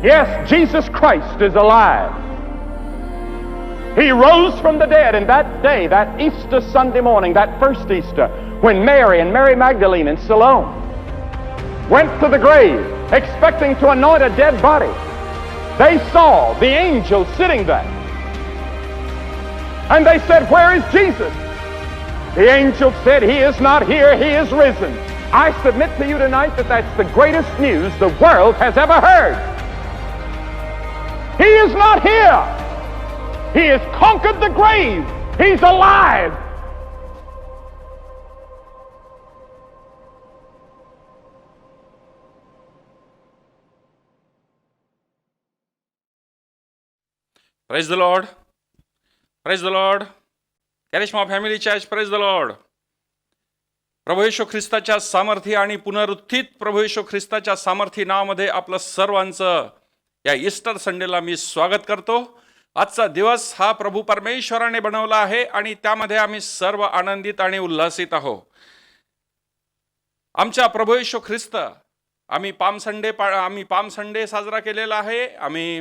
Yes, Jesus Christ is alive. He rose from the dead, and that day, that Easter Sunday morning, that first Easter, when Mary and Mary Magdalene and Salome went to the grave expecting to anoint a dead body, they saw the angel sitting there. And they said, "Where is Jesus?" The angel said, "He is not here, he is risen." I submit to you tonight that that's the greatest news the world has ever heard. He is not here. He has conquered the grave. He's alive. Praise the Lord. Praise the Lord. Charisma family church, praise the Lord. प्रभू येशू ख्रिस्ताच्या सामर्थ्य आणि पुनरुत्थित प्रभू येशू ख्रिस्ताच्या सामर्थ्य नावामध्ये आपलं सर्वांचं या ईस्टर संडेला मी स्वागत करतो. आजचा दिवस हा प्रभू परमेश्वराने बनवला आहे आणि त्यामध्ये आम्ही सर्व आनंदित आणि उल्हासित आहोत. आमच्या प्रभू येशू ख्रिस्त आम्ही पाम संडे साजरा केलेला आहे.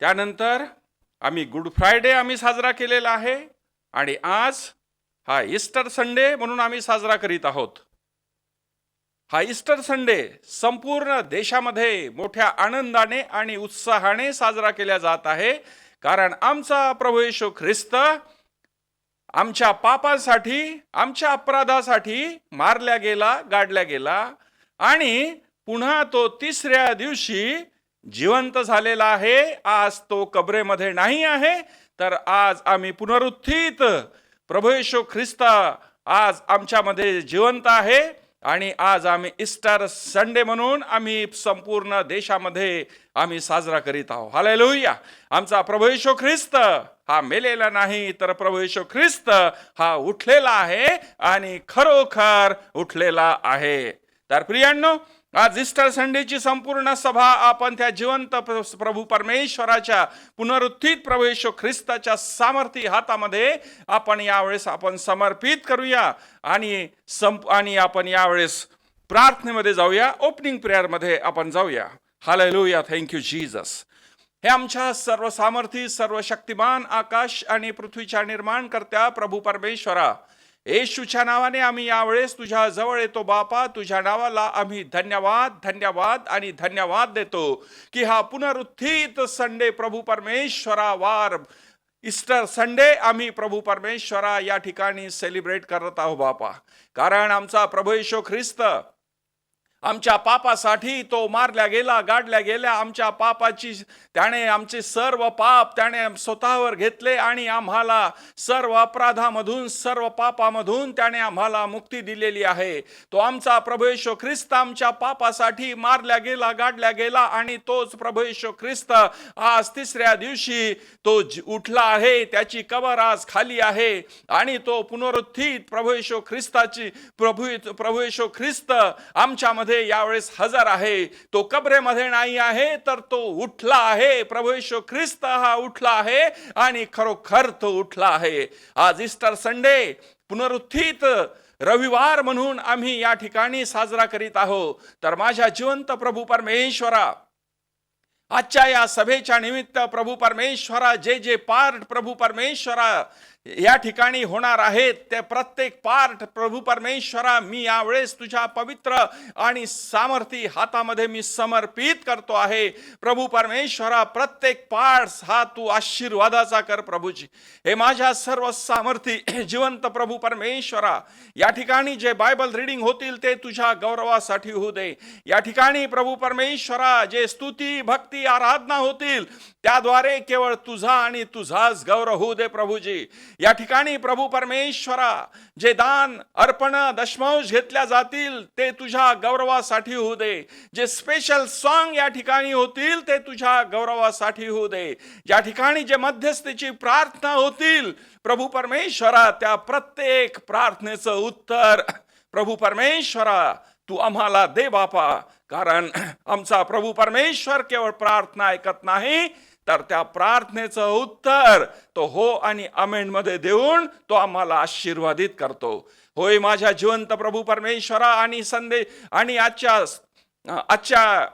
त्यानंतर आम्ही गुड फ्रायडे आम्ही साजरा केलेला आहे आणि आज हा ईस्टर संडे म्हणून आम्ही साजरा करीत आहोत. हा ईस्टर संडे संपूर्ण देशामध्ये मोठ्या आनंदाने आणि उत्साहाने साजरा केला जात आहे, कारण आमचा प्रभू येशू ख्रिस्त आमच्या पापासाठी, आमच्या अपराधासाठी मारल्या गेला, गाडल्या गेला आणि पुन्हा तो तिसऱ्या दिवशी जिवंत झालेला आहे. आज तो कबरेमध्ये नाही आहे, तर आज आम्ही पुनरुत्थित प्रभू येशू ख्रिस्त आज आमच्यामध्ये जिवंत आहे आणि आज आम्ही ईस्टर संडे म्हणून आम्ही संपूर्ण देशामध्ये आम्ही साजरा करीत आहोत. हालेलुया. आमचा प्रभू येशू ख्रिस्त हा मेलेला नाही, तर प्रभू येशू ख्रिस्त हा उठलेला आहे आणि खरोखर उठलेला आहे. तर प्रियांनो, आज ईस्टर संडेची संपूर्ण सभा आपण त्या जिवंत प्रभू परमेश्वराच्या पुनरुत्थित प्रभू येशू ख्रिस्ताच्या सामर्थ्य हातामध्ये आपण यावेळेस आपण समर्पित करूया आणि आपण यावेळेस प्रार्थनेमध्ये जाऊया. ओपनिंग प्रेयर मध्ये आपण जाऊया. हालेलुया. Thank you Jesus. हे आमच्या सर्व सामर्थी, सर्व शक्तिमान, आकाश आणि पृथ्वीच्या निर्माणकर्त्या प्रभू परमेश्वरा, येशूच्या नावाने आम्ही यावेळेस तुझ्या जवळ येतो बापा. तुझ्या नावाला आम्ही धन्यवाद देतो की हा पुनरुत्थित संडे प्रभू परमेश्वरा वार ईस्टर संडे आम्ही प्रभू परमेश्वरा या ठिकाणी सेलिब्रेट करत आहोत बापा. कारण आमचा प्रभू येशू ख्रिस्त आमच्या पापासाठी तो मारल्या गेला, गाडल्या गेल्या. आमच्या पापाची त्याने आमचे सर्व पाप त्याने स्वतःवर घेतले आणि आम्हाला सर्व अपराधामधून, सर्व पापामधून त्याने आम्हाला मुक्ती दिलेली आहे. तो आमचा प्रभू येशू ख्रिस्त आमच्या पापासाठी मारल्या गेला, गाडल्या गेला आणि तोच प्रभू येशू ख्रिस्त आज तिसऱ्या दिवशी तो उठला आहे. त्याची कबर आज खाली आहे आणि तो पुनरुत्थित प्रभू येशू ख्रिस्ताची प्रभू येशू ख्रिस्त आमच्यामध्ये यावेळेस हजर आहे. तो कबरेमध्ये नाही आहे, तर तो उठला आहे. प्रभू येशू ख्रिस्त हा उठला आहे आणि खरोखर तो उठला आहे. आज ईस्टर संडे पुनरुत्थित रविवार म्हणून आम्ही या ठिकाणी साजरा करीत आहोत. तर माझ्या जिवंत प्रभू परमेश्वरा, आजच्या या सभेच्या निमित्त प्रभू परमेश्वरा जे पार्ट प्रभू परमेश्वरा या ठिकाणी होणार आहेत, ते प्रत्येक पार्ट प्रभू परमेश्वरा मी यावेळेस तुझ्या पवित्र आणि सामर्थी हातामध्ये मी समर्पित करतो आहे. प्रभू परमेश्वरा, प्रत्येक पार्ट हा तू आशीर्वादाचा कर प्रभूजी. हे माझ्या सर्व सामर्थी जिवंत प्रभू परमेश्वरा, या ठिकाणी जे बायबल रीडिंग होतील ते तुझ्या गौरवासाठी होऊ दे. या ठिकाणी प्रभू परमेश्वरा जे स्तुती, भक्ती, आराधना होतील त्याद्वारे केवळ तुझा आणि तुझाच गौरव होऊ दे प्रभूजी. या ठिकाणी प्रभू परमेश्वरा जे दान, अर्पण, दशमांश घेतल्या जातील ते तुझ्या गौरवासाठी होऊ दे. जे स्पेशल सॉन्ग या ठिकाणी होतील ते तुझ्या गौरवासाठी होऊ दे. ज्या ठिकाणी जे मध्यस्थीची प्रार्थना होतील प्रभू परमेश्वरा, त्या प्रत्येक प्रार्थनेचं उत्तर प्रभू परमेश्वरा तू आम्हाला दे बापा. कारण आमचा प्रभू परमेश्वर केवळ प्रार्थना ऐकत नाही, तर त्या प्रार्थनेचं उत्तर तो हो आणि आमेन मध्ये देऊन तो आम्हाला आशीर्वादित करतो. होय माझ्या जिवंत प्रभू परमेश्वरा, आणि आजच्या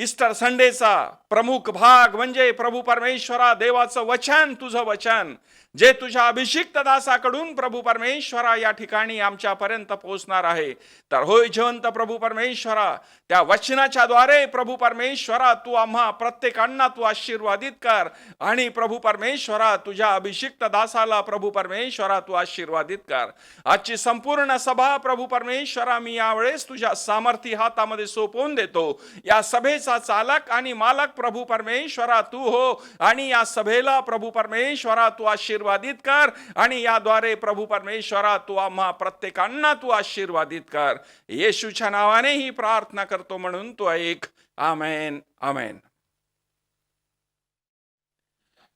ईस्टर संडेचा प्रमुख भाग म्हणजे प्रभू परमेश्वरा देवाचं वचन, तुझं वचन जे तुझ्या अभिषिक्त दासाकडून प्रभू परमेश्वरा या ठिकाणी आमच्यापर्यंत पोहोचणार आहे. तर होय जिवंत प्रभू परमेश्वरा, त्या वचनाच्या द्वारे प्रभू परमेश्वरा तू आम्हा प्रत्येकांना तू आशीर्वादित कर आणि प्रभू परमेश्वरा तुझ्या अभिषिक्त दासाला प्रभू परमेश्वरा तू आशीर्वादित कर. आजची संपूर्ण सभा प्रभू परमेश्वरा मी यावेळेस तुझ्या सामर्थी हातामध्ये सोपवून देतो. या सभेचा चालक आणि मालक प्रभू परमेश्वरा तू हो आणि या सभेला प्रभू परमेश्वरा तू आशीर्वादित कर आणि याद्वारे प्रभू परमेश्वरा तू आम्हा प्रत्येकांना तू आशीर्वादित कर. येशूच्या नावाने ही प्रार्थना करतो म्हणून तू ऐक. आमेन आमेन.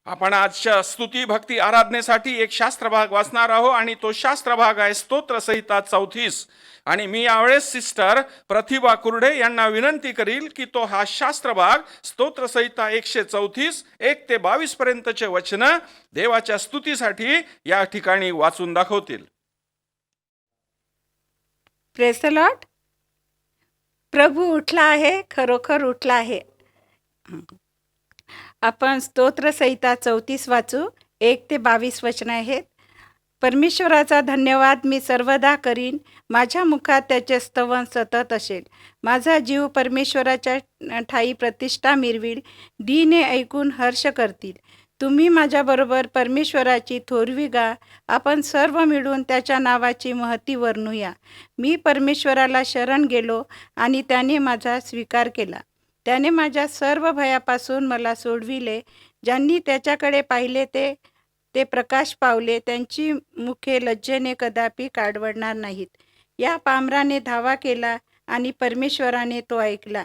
आपण आजच्या स्तुती भक्ती आराधनेसाठी एक शास्त्र भाग वाचणार आहोत आणि तो शास्त्र भाग आहे स्तोत्र संहिता 34. आणि मी यावेळेस सिस्टर प्रतिभा कुर्डे यांना विनंती करील की तो हा शास्त्र भाग स्तोत्र संहिता 134 1 ते 22 पर्यंतचे वचन देवाच्या स्तुतीसाठी या ठिकाणी वाचून दाखवतील. Praise the Lord. प्रभू उठला आहे, खरोखर उठला आहे. आपण स्तोत्र संहिता 34 वाचू. 1 ते 22 वचन आहेत. परमेश्वराचा धन्यवाद मी सर्वदा करीन, माझ्या मुखात त्याचे स्तवन सतत असेल. माझा जीव परमेश्वराच्या ठाई प्रतिष्ठा मिरवील, दीने ऐकून हर्ष करतील. तुम्ही माझ्याबरोबर परमेश्वराची थोरवी गा, आपण सर्व मिळून त्याच्या नावाची महती वर्णूया. मी परमेश्वराला शरण गेलो आणि त्याने माझा स्वीकार केला. त्याने माझ्या सर्व भयापासून मला सोडविले. ज्यांनी त्याच्याकडे पाहिले ते प्रकाश पावले, त्यांची मुखे लज्जेने कदापि काळवडणार नाहीत. या पामराने धावा केला आणि परमेश्वराने तो ऐकला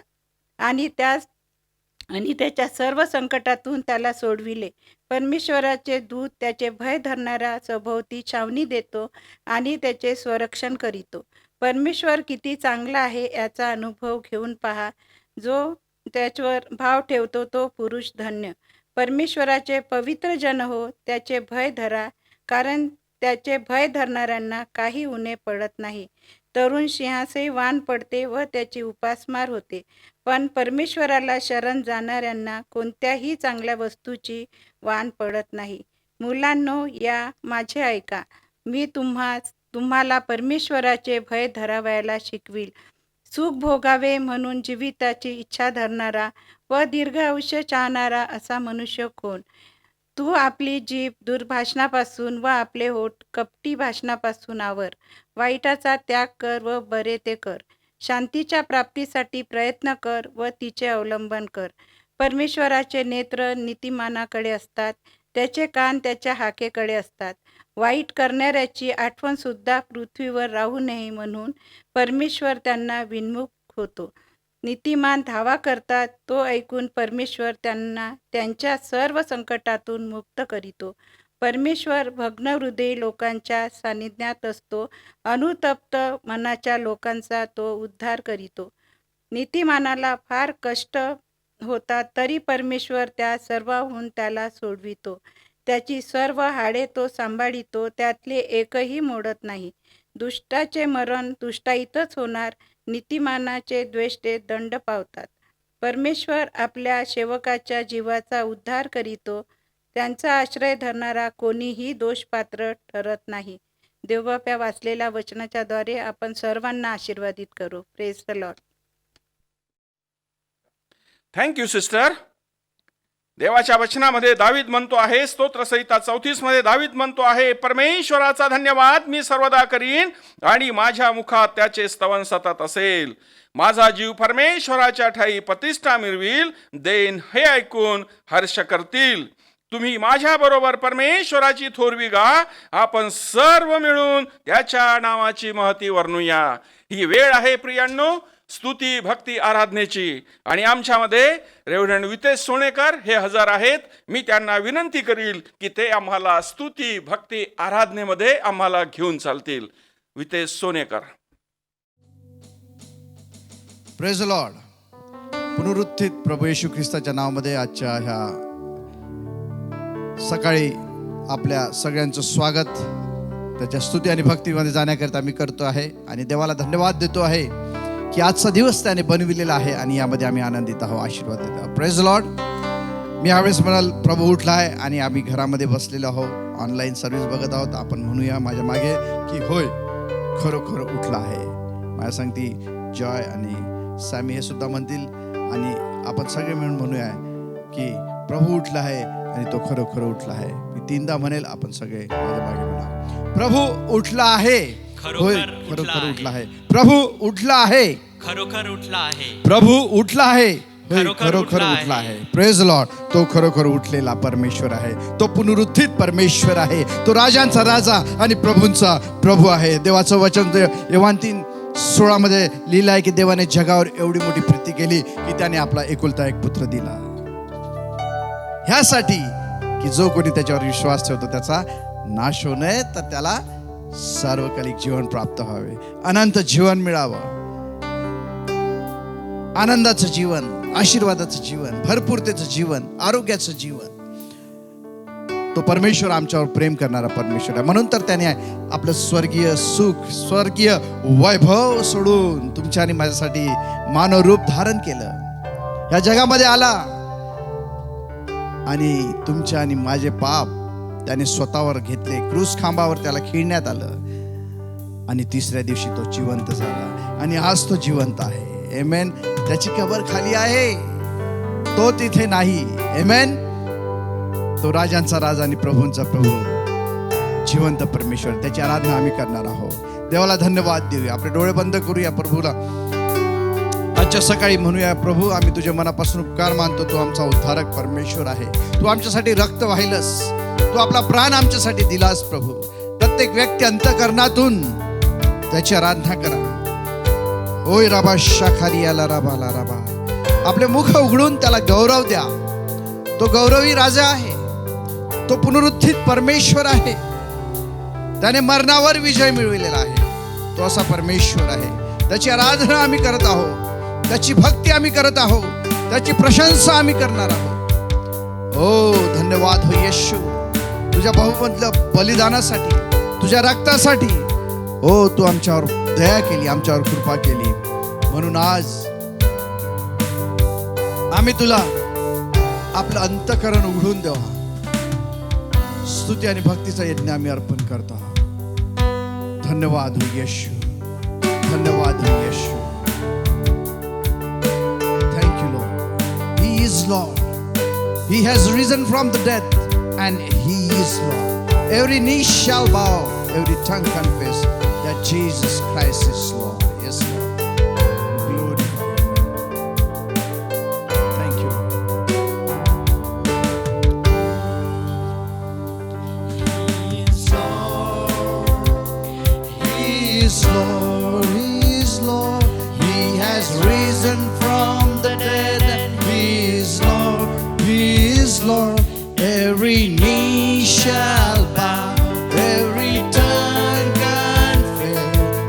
आणि त्याच्या सर्व संकटातून त्याला सोडविले. परमेश्वराचे दूत त्याचे भय धरणाऱ्या सभोवती छावणी देतो आणि त्याचे संरक्षण करीतो. परमेश्वर किती चांगला आहे याचा अनुभव घेऊन पहा. जो त्याच्यावर भाव ठेवतो तो पुरुष धन्य. परमेश्वराचे पवित्र जन हो, त्याचे भय धरा, कारण त्याचे भय धरणाऱ्यांना काही उणे पडत नाही. तरुण सिंहासही वान पडते व त्याची उपासमार होते, पण परमेश्वराला शरण जाणाऱ्यांना कोणत्याही चांगल्या वस्तूची वान पडत नाही. मुलांनो, या माझे ऐका. मी तुम्हाला परमेश्वराचे भय धरावयाला शिकविल. सुख भोगावे म्हणून जीविताची इच्छा धरणारा व दीर्घ आयुष्य चाहणारा असा मनुष्य कोण? तू आपली जीभ दुर्भाषणापासून व आपले होठ कपटी भाषणापासून आवर. वाईटाचा त्याग कर व बरे ते कर. शांतीच्या प्राप्तीसाठी प्रयत्न कर व तिचे अवलंबन कर. परमेश्वराचे नेत्र नीतिमानाकडे असतात, त्याचे कान त्याच्या हाकेकडे असतात. वाईट करणाऱ्याची आठवणसुद्धा पृथ्वीवर राहू नये म्हणून परमेश्वर त्यांना विन्मुख होतो. नीतिमान धावा करतात, तो ऐकून परमेश्वर त्यांना त्यांच्या सर्व संकटातून मुक्त करीतो. परमेश्वर भग्नहृदयी लोकांच्या सान्निध्यात असतो, अनुतप्त मनाच्या लोकांचा तो उद्धार करीतो. नीतिमानाला फार कष्ट होतात, तरी परमेश्वर त्या सर्वाहून त्याला सोडवितो. त्याची सर्व हाडे तो सांभाळितो, त्यातले एकही मोडत नाही. दुष्टाचे मरण दुष्टाईतच होणार, नीतिमानाचे द्वेष्टे दंड पावतात. परमेश्वर आपल्या सेवकाच्या जीवाचा उद्धार करीतो, त्यांचा आश्रय धरणारा कोणीही दोषपात्र ठरत नाही. देवबाप्या वाचलेल्या वचनाच्या द्वारे आपण सर्वांना आशीर्वादित करू. Praise the Lord. Thank you sister. देवाच्या वचनामध्ये दावीद म्हणतो आहे, स्तोत्र संहिता 34 मध्ये दावीद म्हणतो आहे, परमेश्वराचा धन्यवाद मी सर्वदा करीन आणि माझ्या मुखात त्याचे स्तवन सतत असेल. माझा जीव परमेश्वराच्या ठाई प्रतिष्ठा मिरवील, देन हे ऐकून हर्ष करतील. तुम्ही माझ्या बरोबर परमेश्वराची थोरवी गा, आपण सर्व मिळून त्याच्या नावाची महती वर्णूया. ही वेळ आहे प्रियांनो स्तुती भक्ती आराधनेची आणि आमच्यामध्ये रेव्हरंड वितेश सोनेकर हे हजर आहेत. मी त्यांना विनंती करील की ते आम्हाला स्तुती भक्ती आराधनेमध्ये आम्हाला घेऊन चालतील. Vitesh Sonekar. Praise the Lord. पुनरुत्थित प्रभू येशू ख्रिस्ताच्या नावामध्ये आजच्या ह्या सकाळी आपल्या सगळ्यांचं स्वागत त्याच्या स्तुती आणि भक्तीमध्ये जाण्याकरता मी करतो आहे आणि देवाला धन्यवाद देतो आहे की आजचा दिवस त्याने बनविलेला आहे आणि यामध्ये आम्ही आनंदित आहोत, आशीर्वाद देत आहोत. Praise Lord. मी यावेळेस म्हणाल प्रभू उठला आहे आणि आम्ही घरामध्ये बसलेलो आहोत, ऑनलाईन सर्व्हिस बघत आहोत. आपण म्हणूया माझ्या मागे की होय, खरोखर उठला आहे. माझ्या सांगती जॉय आणि सॅमी हे सुद्धा म्हणतील आणि आपण सगळे मिळून म्हणूया की प्रभू उठला आहे आणि तो खरोखर उठला आहे. मी 3दा म्हणेल, आपण सगळे माझ्या मागे म्हणा, प्रभू उठला आहे. होय, खरोखर उठला आहे. प्रभू उठला आहे. खरोखर उठला आहे. प्रभू उठला आहे. खरोखर खरोखर उठला उठला आहे. Praise Lord. तो खरोखर उठलेला परमेश्वर आहे. तो पुनरुत्थित परमेश्वर आहे. तो राजांचा राजा आणि प्रभूंचा प्रभू आहे. देवाचं वचन योहान 3:16 मध्ये लिहिलं आहे की देवाने जगावर एवढी मोठी प्रीती केली की त्याने आपला एकुलता एक पुत्र दिला, ह्यासाठी की जो कोणी त्याच्यावर विश्वास ठेवतो त्याचा नाश होऊ नये, तर त्याला सार्वकालिक जीवन प्राप्त व्हावे, अनंत जीवन मिळावं, आनंदाचं जीवन, आशीर्वादाचं जीवन, भरपूरतेचं जीवन, आरोग्याचं जीवन. तो परमेश्वर आमच्यावर प्रेम करणारा परमेश्वर आहे. म्हणून तर त्याने आपलं स्वर्गीय सुख, स्वर्गीय वैभव सोडून तुमच्या आणि माझ्यासाठी मानव रूप धारण केलं, या जगामध्ये आला आणि तुमच्या आणि माझे पाप त्याने स्वतःवर घेतले. क्रूस खांबावर त्याला खिळण्यात आलं आणि 3ऱ्या दिवशी तो जिवंत झाला आणि आज तो जिवंत आहे. आमेन. त्याची कबर खाली आहे, तो तिथे नाही. आमेन. तो राजांचा राजा आणि प्रभूंचा प्रभू, जिवंत परमेश्वर, त्याची आराधना आम्ही करणार आहोत. देवाला धन्यवाद देऊया. आपले डोळे बंद करूया. प्रभूला आजच्या सकाळी म्हणूया, प्रभू आम्ही तुझ्या मनापासून उपकार मानतो. तू आमचा उद्धारक परमेश्वर आहे. तू आमच्यासाठी रक्त वाहिलंस, तू आपला प्राण आमच्यासाठी दिलास. प्रभू, प्रत्येक व्यक्ती अंतःकरणातून त्याची आराधना करा. ओय राबा शाखारी याला राबाला राबा. आपले मुख उघडून त्याला गौरव द्या. तो गौरवी राजा आहे, तो पुनरुत्थित परमेश्वर आहे. त्याने मरणावर विजय मिळविलेला आहे. तो असा परमेश्वर आहे. त्याची आराधना आम्ही करत आहोत, त्याची भक्ती आम्ही करत आहोत, त्याची प्रशंसा आम्ही करणार आहोत. ओ धन्यवाद हो येशू, तुझ्या बहुमूल्य बलिदानासाठी, तुझ्या रक्तासाठी. ओ तू आमच्यावर दया केली, आमच्यावर कृपा केली. म्हणून आज आम्ही तुला आपलं अंतःकरण उघडून देवा, स्तुती आणि भक्तीचा यज्ञ आम्ही अर्पण करतो. धन्यवाद हो येशू, धन्यवाद हो Yeshu. Thank you Lord. He is Lord. He has risen from the death and he is Lord. Every knee shall bow, every tongue confess that Jesus Christ is Lord. Yes, Lord. Glory. Thank you. He is Lord. He is Lord. He is Lord. He has risen from the dead and he is Lord. He is Lord. Every knee shall bow, every tongue confess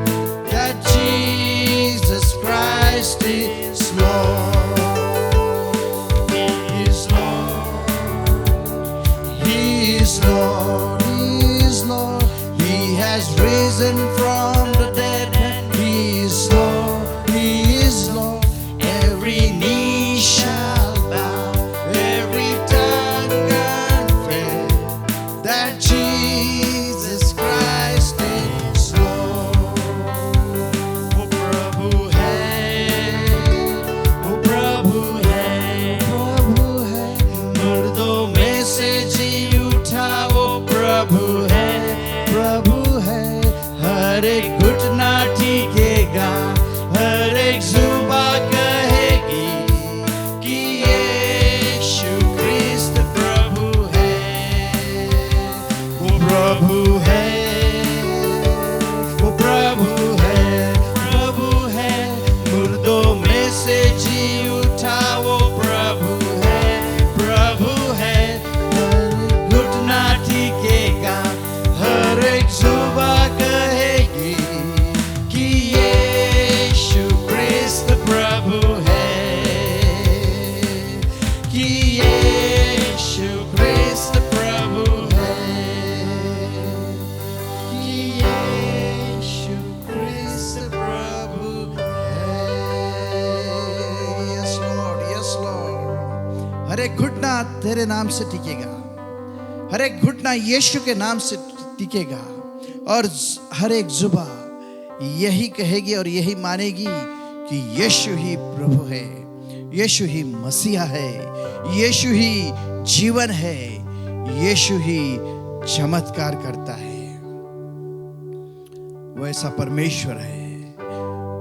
that Jesus Christ is Lord. He is Lord. He is Lord. He is Lord. He has risen from the dead and he is Lord. He is Lord. Every knee shall bow, every tongue that Jesus Christ is Lord. Oh Prabhu hai, oh Prabhu hai, Prabhu hai. मुर्दों में से जी उठा वो प्रभु है, प्रभु है. हर हाथ तेरे नाम से टिकेगा, हर एक घुटना यीशु के नाम से टिकेगा, और हर एक जुबान यही कहेगी और यही मानेगी कि यीशु ही प्रभु है, यीशु ही मसीहा है, यीशु ही जीवन है, यीशु ही चमत्कार करता है। वो ऐसा परमेश्वर है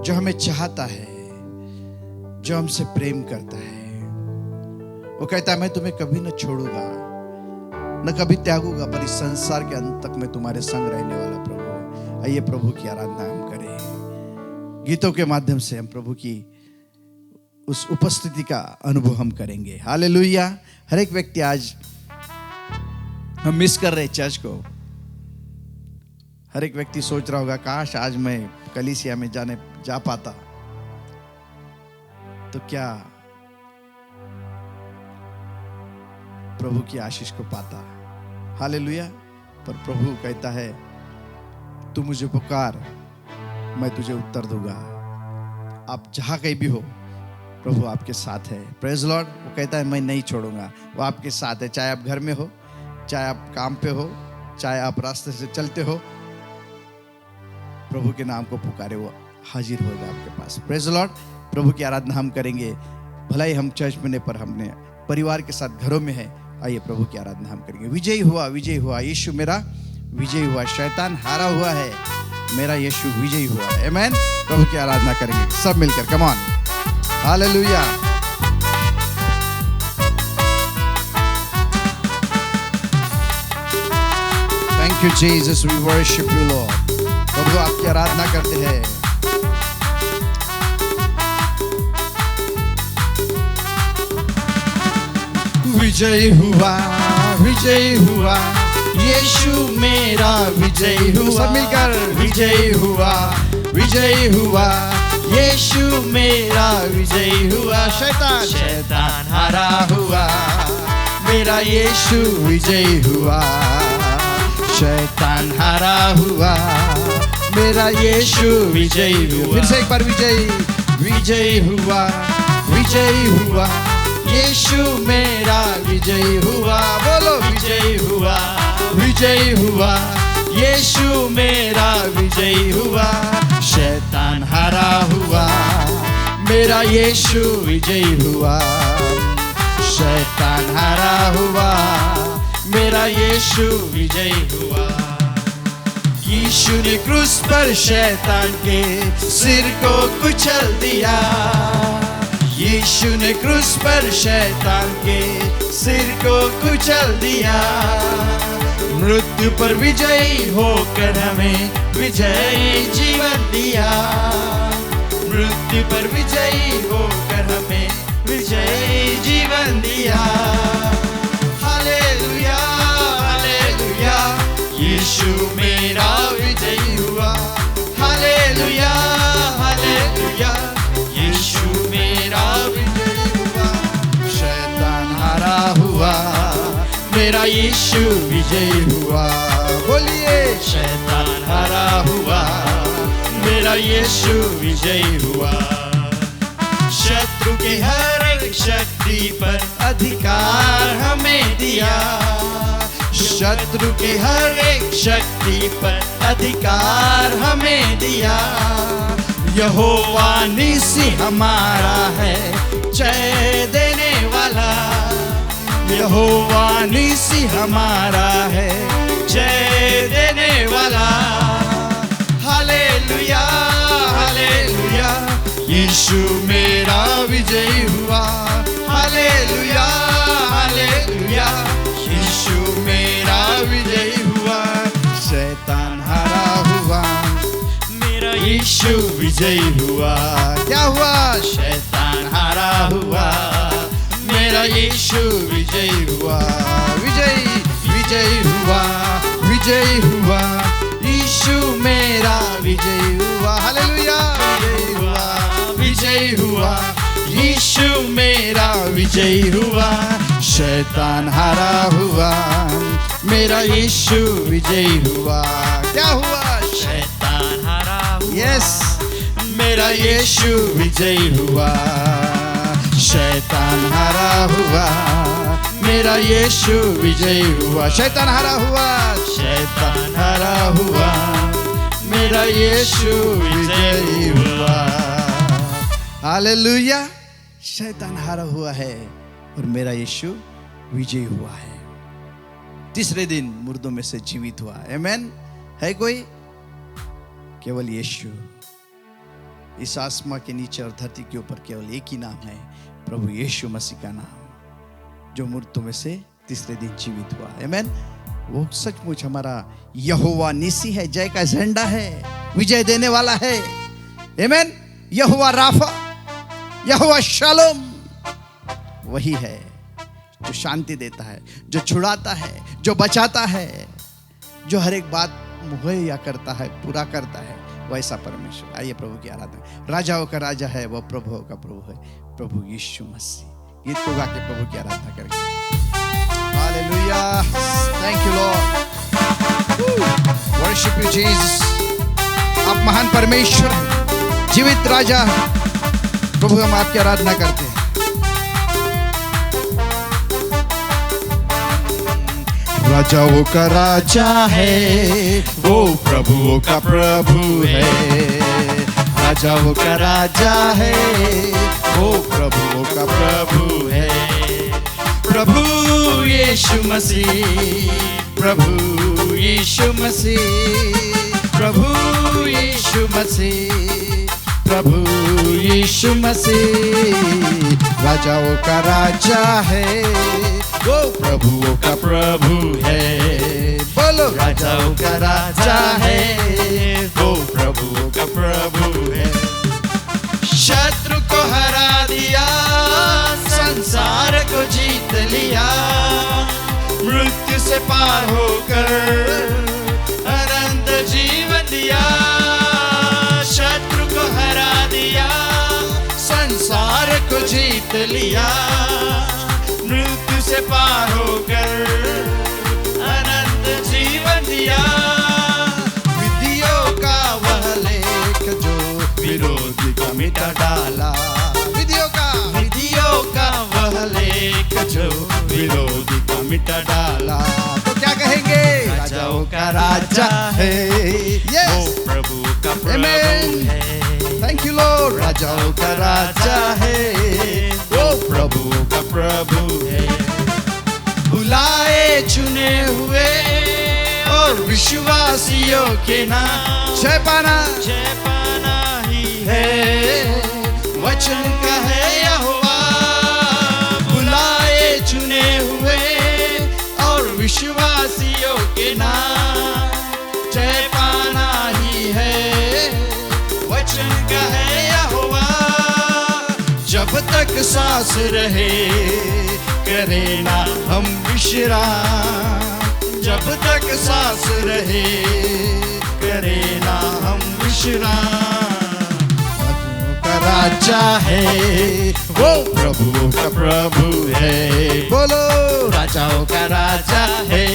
जो हमें चाहता है, जो हमसे प्रेम करता है। वो कहता है मैं तुम्हें कभी न छोड़ूंगा न कभी त्यागूंगा, पर इस संसार के अंत तक मैं तुम्हारे संग रहने वाला प्रभु। आइए प्रभु की आराधना हम करें, गीतों के माध्यम से हम प्रभु की उस उपस्थिति का अनुभव हम करेंगे। हालेलुया। हर एक व्यक्ति, आज हम मिस कर रहे चर्च को। हर एक व्यक्ति सोच रहा होगा काश आज मैं कलीसिया में जा पाता तो क्या प्रभु की आशीष को पाता। हालेलुया। पर प्रभु कहता है तू मुझे पुकार, मैं तुझे उत्तर दूंगा। आप जहां कहीं भी हो, प्रभु आपके साथ है। Praise Lord. वो कहता है मैं नहीं छोड़ूंगा, वो आपके साथ है। चाहे आप घर में हो, चाहे आप काम पे हो, चाहे आप रास्ते से चलते हो, प्रभु के नाम को पुकारे, वो हाजिर होगा आपके पास। Praise Lord. प्रभु की आराधना हम करेंगे। भला ही हम चर्च में पर हमने परिवार के साथ घरों में है, आइए प्रभु की आराधना हम करेंगे। विजयी हुआ, विजयी हुआ, यीशु मेरा विजयी हुआ, शैतान हारा हुआ है, मेरा यीशु विजयी हुआ है। आमेन। प्रभु की आराधना करेंगे सब मिलकर। Come on. Hallelujah. Thank you Jesus, we worship you Lord. प्रभु आपकी आराधना करते हैं। विजय हुआ, विजय हुआ, यीशु मेरा विजय हुआ। सब मिलकर विजय हुआ, विजय हुआ, यीशु मेरा विजय हुआ। शैतान हारा हुआ, मेरा यीशु विजय हुआ। शैतान हारा हुआ, मेरा यीशु विजय हुआ। फिर से एक बार विजय, विजय हुआ, विजय हुआ, यीशु मेरा विजय हुआ। बोलो विजय हुआ, विजय हुआ, यीशु मेरा विजय हुआ। शैतान हारा हुआ, मेरा यीशु विजय हुआ। शैतान हारा हुआ, मेरा यीशु विजय हुआ। यीशु ने क्रूस पर शैतान के सिर को कुचल दिया। यीशु ने क्रूस पर शैतान के सिर को कुचल दिया। मृत्यु पर विजयी होकर हमें विजयी जीवन दिया। मृत्यु पर विजयी होकर हमें विजयी जीवन दिया। हालेलुया, हालेलुया, यीशु मेरा विजयी हुआ। हालेलुया, हालेलुया, यीशु मेरा विजयी हुआ। शैतान हारा हुआ, मेरा यीशु विजयी हुआ। बोलिए शैतान हारा हुआ, मेरा यीशु विजयी हुआ। शत्रु के हर एक शक्ति पर अधिकार हमें दिया। शत्रु के हर एक शक्ति पर अधिकार हमें दिया। यहोवा निसी हमारा है जय देने वाला। यहोवा निसी हमारा है जय देने वाला। हालेलुया, हालेलुया, यीशु मेरा विजयी हुआ। हालेलुया, हालेलुया, यीशु मेरा विजयी हुआ। शैतान हारा हुआ, मेरा यीशु विजयी हुआ। क्या हुआ? शैतान हारा हुआ, मेरा यीशु विजयी हुआ। विजयी, विजयी हुआ, विजयी हुआ, यीशु मेरा विजयी हुआ। हालेलुया, विजयी हुआ, विजयी हुआ, यीशु मेरा विजयी हुआ। शैतान हारा हुआ, मेरा यीशु विजयी हुआ। क्या हुआ? शैतान हारा हुआ। यस, मेरा यीशु विजयी हुआ। शैतान हारा हुआ, मेरा यीशु विजयी हुआ, शैतान हारा हुआ, शैतान हारा हुआ, मेरा यीशु विजयी हुआ। हालेलुया, शैतान हारा हुआ है और मेरा यीशु विजयी हुआ है। तीसरे दिन मुर्दों में से जीवित हुआ। आमेन। है कोई? केवल यीशु। इस आसमां के नीचे और धरती के ऊपर केवल एक ही नाम है, प्रभु यीशु मसीह का नाम, जो मुर्दों में से तीसरे दिन जीवित हुआ। आमेन। वो सचमुच हमारा यहोवा निसी है, जय का झंडा है, विजय देने वाला है। आमेन। यहोवा राफा, यहोवा शालोम, वही है जो शांति देता है, जो छुड़ाता है, जो बचाता है, जो हर एक बात मुहैया करता है, पूरा करता है, वैसा परमेश्वर। आइए प्रभु की आराधना। राजाओं का राजा है, वह प्रभुओं का प्रभु है, प्रभु यीशु मसीह। गीत को गा के प्रभु की आराधना करेंगे। Hallelujah, thank you Lord, worship you Jesus. आप महान परमेश्वर हैं, जीवित राजा। प्रभु हम आपकी आराधना करते हैं। राजाओं का राजा है, वो प्रभुओं का प्रभु है। राजाओं का राजा है, वो प्रभुओं का प्रभु है। प्रभु यीशु मसीह, प्रभु यीशु मसीह, प्रभु यीशु मसीह, प्रभु यीशु मसीह। राजाओं का राजा है, वो प्रभुओं का प्रभु है। बोलो, राजाओं का राजा है, वो प्रभुओं का प्रभु है। शत्रु को हरा दिया, संसार को जीत लिया, मृत्यु से पार होकर अनंत जीवन दिया। शत्रु को हरा दिया, संसार को जीत लिया, मृत्यु से पार होकर अनंत जीवन दिया। विधियों का वह लेख जो विरोधी का मिटा डाला, विधियों का वह लेख जो विरोधी का मिटा डाला। तो क्या कहेंगे? राजाओं का राजा है, वो प्रभु का प्रभु है। Thank you Lord. राजाओं का राजा है, वो प्रभु का प्रभु है। बुलाए चुने हुए और विश्वासियों के नाम जय पाना ही है, वचन का है यहोवा। बुलाए चुने हुए और विश्वासियों के नाम जय पाना ही है, वचन का है यहोवा। जब तक सांस रहे करे ना हम विश्राम, जब तक सांस रहे करे ना हम विश्राम। प्रभु का राजा है, वो प्रभु का प्रभु है। बोलो, राजाओं का राजा है,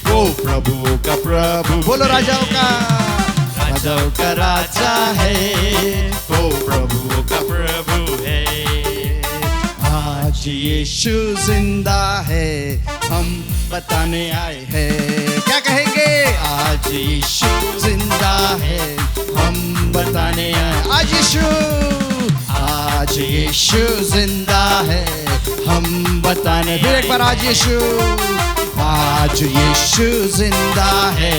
वो प्रभु का प्रभु। बोलो, राजाओं का राजा है, वो प्रभु का प्रभु है। आज यीशु जिंदा है, हम बताने आए हैं। क्या कहेंगे? आज यीशु जिंदा है, हम बताने आए। आज यीशु जिंदा है, हम बताने। फिर एक बार, आज यीशु जिंदा है,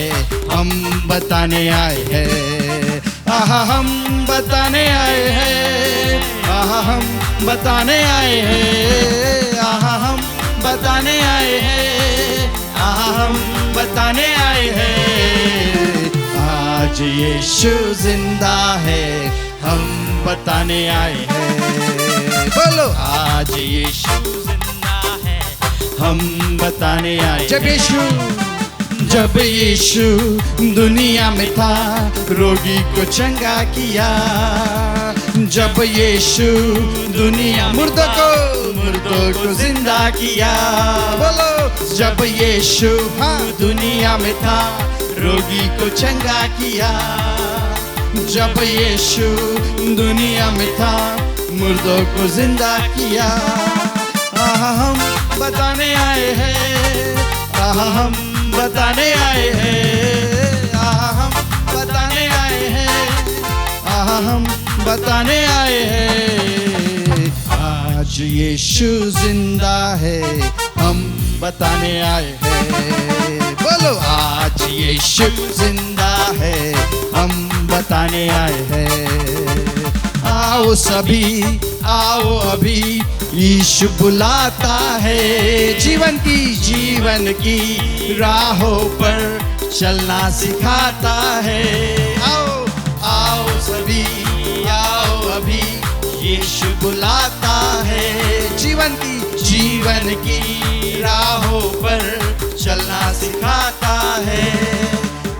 हम बताने आए हैं। आहा, हम बताने आए हैं, आहा, हम बताने आए हैं, आहा, हम बताने आए हैं, आहा, हम बताने आए हैं। आज यीशु जिंदा है, हम बताने आए हैं। बोलो, आज यीशु जिंदा है, हम बताने आए। जब यीशु दुनिया में था, रोगी को चंगा किया। जब यीशु दुनिया मुर्दों को जिंदा किया। बोलो, जब यीशु दुनिया में था, रोगी को चंगा किया। जब यीशु दुनिया में था, मुर्दों को जिंदा किया। हम बताने आए हैं, आहा हम बताने आए हैं, आहा हम बताने आए हैं, आहा हम बताने आए हैं। आज यीशु जिंदा है, हम बताने आए हैं। बोलो, आज यीशु जिंदा है, हम बताने आए हैं। आओ सभी, आओ अभी, यीशु बुलाता है। जीवन की राहों पर चलना सिखाता है। आओ आओ सभी, आओ अभी, यीशु बुलाता है। जीवन की राहों पर चलना सिखाता है।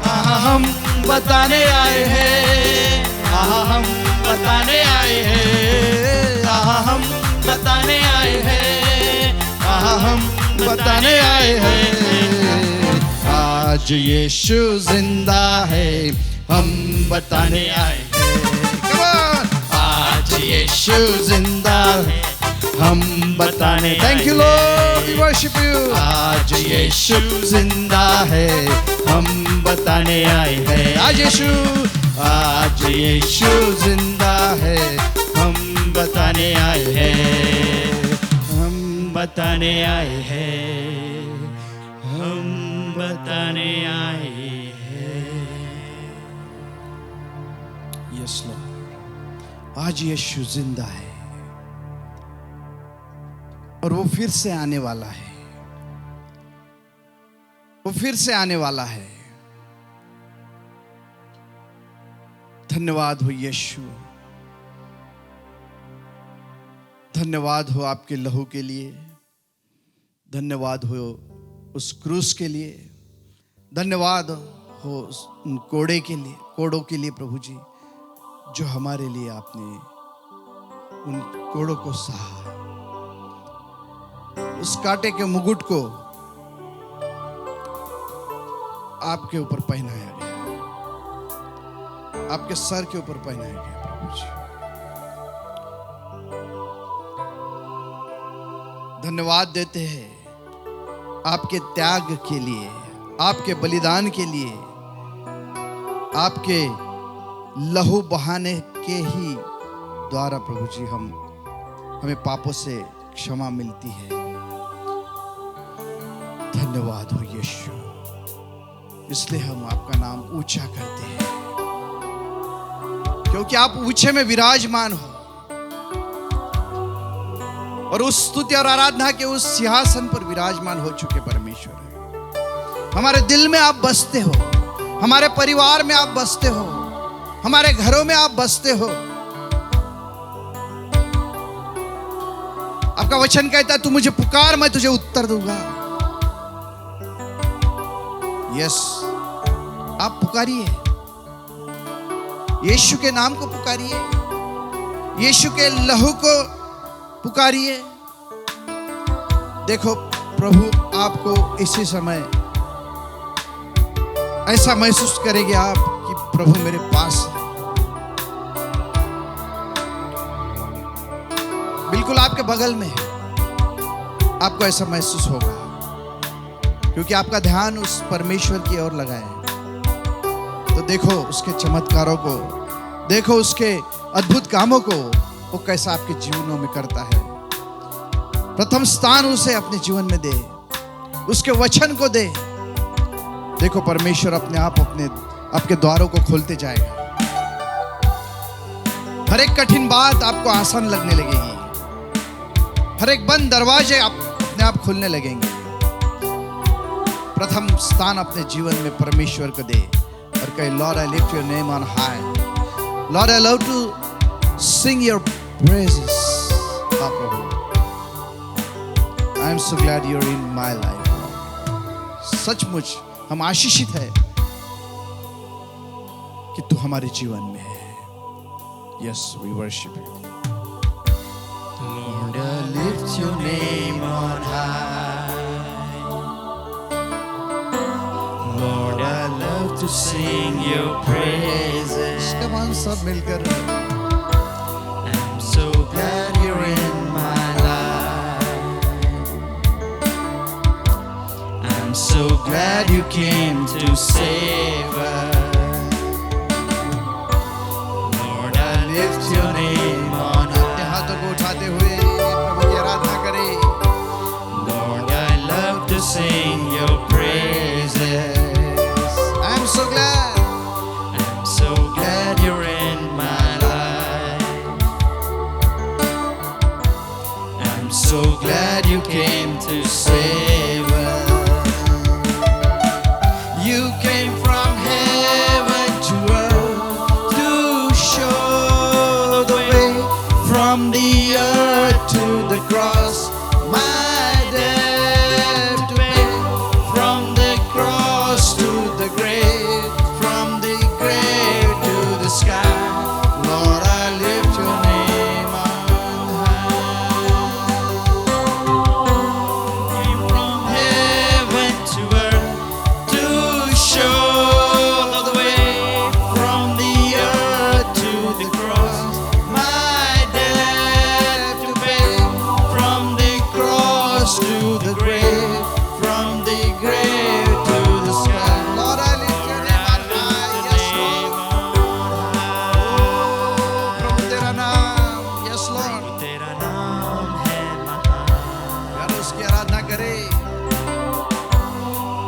आहा हम बताने आए हैं, आहा हम बताने आए हैं, आहा हम बताने आए हैं, आहा हम बताने आए हैं। आज यीशु जिंदा है, हम बताने आए हैं। Come on! आज यीशु जिंदा है, हम बताने। Thank you Lord, we worship you. आज यीशु जिंदा है, हम बताने आए हैं। आज यीशु जिंदा है, हम बताने आए हैं, हम बताने आए हैं, हम बताने आए हैं। यस लॉर्ड, आज यीशु जिंदा है और वो फिर से आने वाला है, वो फिर से आने वाला है। धन्यवाद हो यीशु, धन्यवाद हो आपके लहू के लिए, धन्यवाद हो उस क्रूस के लिए, धन्यवाद हो उन कोड़ों के लिए प्रभु जी, जो हमारे लिए आपने उन कोड़ों को सहा, उस कांटे के मुकुट को आपके ऊपर पहनाया गया, आपके सर के ऊपर पहनाया गया प्रभु जी। धन्यवाद देते हैं आपके त्याग के लिए, आपके बलिदान के लिए, आपके लहू बहाने के ही द्वारा प्रभु जी हमें पापों से क्षमा मिलती है। धन्यवाद हो यीशु, इसलिए हम आपका नाम ऊंचा करते हैं, क्योंकि आप ऊंचे में विराजमान हो और उस स्तुति और आराधना के उस सिंहासन पर विराजमान हो चुके परमेश्वर। हमारे दिल में आप बसते हो, हमारे परिवार में आप बसते हो, हमारे घरों में आप बसते हो। आपका वचन कहता है, तू मुझे पुकार, मैं तुझे उत्तर दूंगा। यस, आप पुकारिए, यीशु के नाम को पुकारिए, यीशु के लहू को पुकारिए। देखो प्रभु आपको इसी समय ऐसा महसूस करेंगे आप कि प्रभु मेरे पास है। बिल्कुल आपके बगल में है, आपको ऐसा महसूस होगा, क्योंकि आपका ध्यान उस परमेश्वर की ओर लगा है। तो देखो उसके चमत्कारों को, देखो उसके अद्भुत कामों को, वो कैसा आपके जीवनों में करता है। प्रथम स्थान उसे अपने जीवन में दे, उसके वचन को दे। देखो परमेश्वर अपने आप आपके द्वारों को खोलते जाएगा। हर एक कठिन बात आपको आसान लगने लगेगी, हर एक बंद दरवाजे अपने आप खुलने लगेंगे। प्रथम स्थान अपने जीवन में परमेश्वर को दे और कहे, Lord I lift your name on high, Lord I love to sing your praises. प्रभु, I am so glad you are in my life. सचमुच हम आशीषित है कि तू हमारे जीवन में है। Yes, we worship you. Lord, I lift your name on high. Lord, I love to sing your praises. Come on, सब मिलकर। I'm so glad you're in my life. so glad you came to save us. Lord, I lift your name on अपने high. हाथों को उठाते हुए प्रभु की आराधना करें. Lord, I love to sing your praises. I am so glad. I'm so glad you're in my life. I'm so glad you came to save us. You came from heaven to earth to show the way from the earth to the cross. My debt to pay, from the cross to the grave, from the grave to the sky. Lord, I lift your name on high. Came from heaven to earth to show the way from the earth to the cross. My debt to pay, from the cross to the grave, from the grave to the sky. Lord, I lift your name on high. Yes, Lord. प्रभु तेरा नाम. Yes, Lord. तेरा नाम है महान. यार उसकी आराधना करें.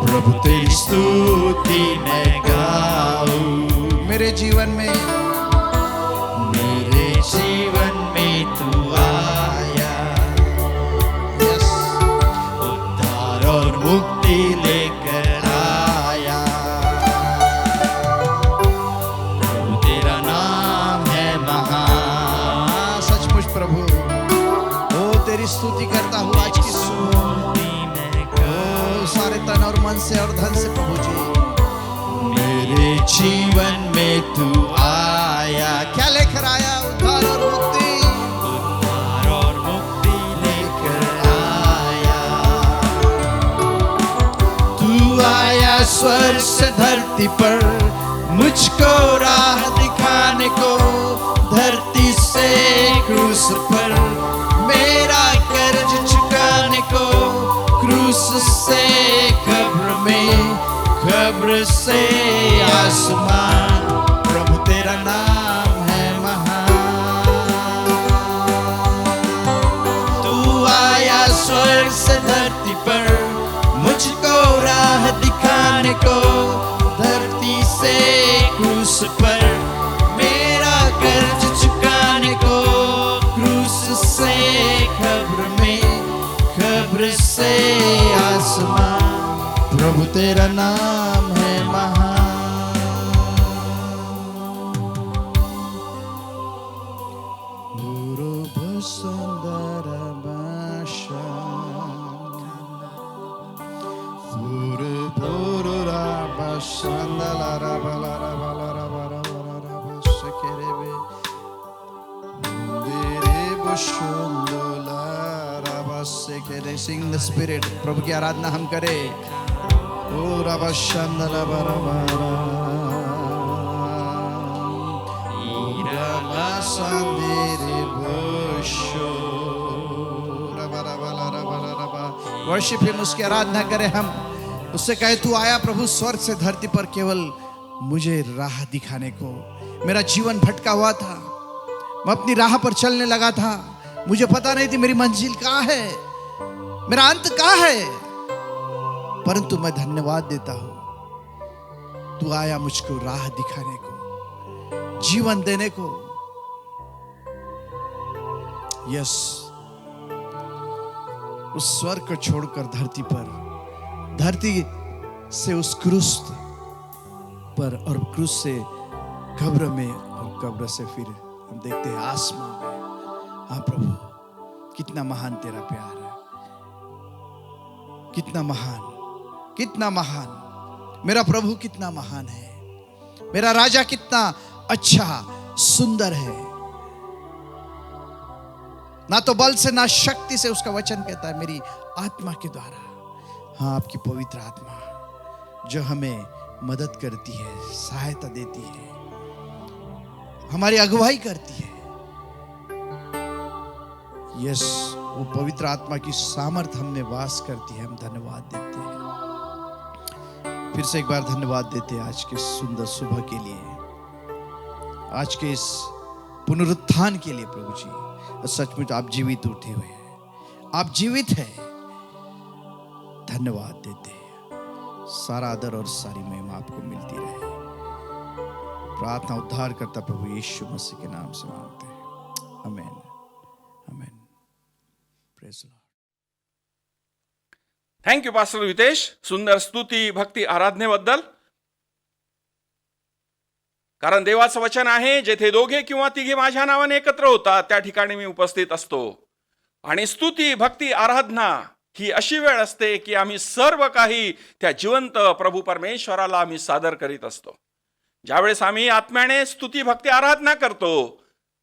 प्रभु तेरी स्तुति मैं गाऊं. मेरे जीवन में मेरे जीवन में तू आया, yes, उद्धार और मुक्ति लेकर आया. प्रभु तेरा नाम है महान. हाँ, सचमुच प्रभु. ओ तेरी स्तुति करता हूँ आज की सुबह. स्तुति मैं गाऊं. ओ सारे तन और मन से और धन से प्रभु जी. मेरे जीवन में तू आया, क्या लेकर आया? उद्धार और मुक्ति. उद्धार और मुक्ति लेकर आया. तू आया स्वर्ग से धरती पर, मुझको राह दिखाने को. धरती से क्रूस पर मेरा कर्ज चुकाने को. क्रूस से कब्र में, कब्र से आसमान. प्रभु तेरा नाम है महान. तू आया स्वर्ग से धरती पर, मुझको राह दिखाने को. धरती से क्रूस पर मेरा कर्ज चुकाने को. क्रूस से कब्र में, कब्र से आसमान. प्रभु तेरा नाम है महान. पूर्व सुंदर भाषा, पूर्व राबा शांदला राबा राबा राबा राबा सकेरेबे मेरे बशुंदला राबा सकेरे. Sing the Spirit. प्रभु की आराधना हम करें. ओ राबा शांदला राबा राबा शांदिरे बशो राबा राबा राबा राबा. वर्शिप हिम. उसकी आराधना करें हम. उससे कहे तू आया प्रभु स्वर्ग से धरती पर केवल मुझे राह दिखाने को. मेरा जीवन भटका हुआ था. मैं अपनी राह पर चलने लगा था. मुझे पता नहीं थी मेरी मंजिल कहाँ है, मेरा अंत कहाँ है. परंतु मैं धन्यवाद देता हूं, तू आया मुझको राह दिखाने को, जीवन देने को. यस, उस स्वर्ग को छोड़कर धरती पर, धरती से उस क्रूस पर और क्रूस से कब्र में और कब्र से फिर हम देखते हैं आसमां में. हाँ प्रभु, कितना महान तेरा प्यार है. कितना महान, कितना महान. मेरा प्रभु कितना महान है. मेरा राजा कितना अच्छा सुंदर है. ना तो बल से ना शक्ति से, उसका वचन कहता है मेरी आत्मा के द्वारा. हाँ, आपकी पवित्र आत्मा जो हमें मदद करती है, सहायता देती है, हमारी अगुवाई करती है. यस, वो पवित्र आत्मा की सामर्थ हमने वास करती है. हम धन्यवाद देते हैं. फिर से एक बार धन्यवाद देते हैं आज के सुंदर सुबह के लिए, आज के इस पुनरुत्थान के लिए प्रभु जी। सचमुच आप जीवित उठे हुए हैं, आप जीवित हैं। धन्यवाद देते हैं। सारा आदर और सारी महिमा आपको मिलती रहे। प्रार्थना उद्धार करता प्रभु यीशु मसीह के नाम से मांगते हैं, आमीन आमीन। Praise the Lord. Thank you pastor Vitesh, सुंदर स्तुती भक्ती आराधनेबद्दल. कारण देवाचं वचन आहे, जेथे दोघे किंवा तिघे माझ्या नावाने एकत्र होतात त्या ठिकाणी मी उपस्थित असतो. आणि स्तुती भक्ती आराधना ही अशी वेळ असते की आम्ही सर्व काही त्या जिवंत प्रभू परमेश्वराला आम्ही सादर करीत असतो. ज्यावेळेस आम्ही आत्म्याने स्तुती भक्ती आराधना करतो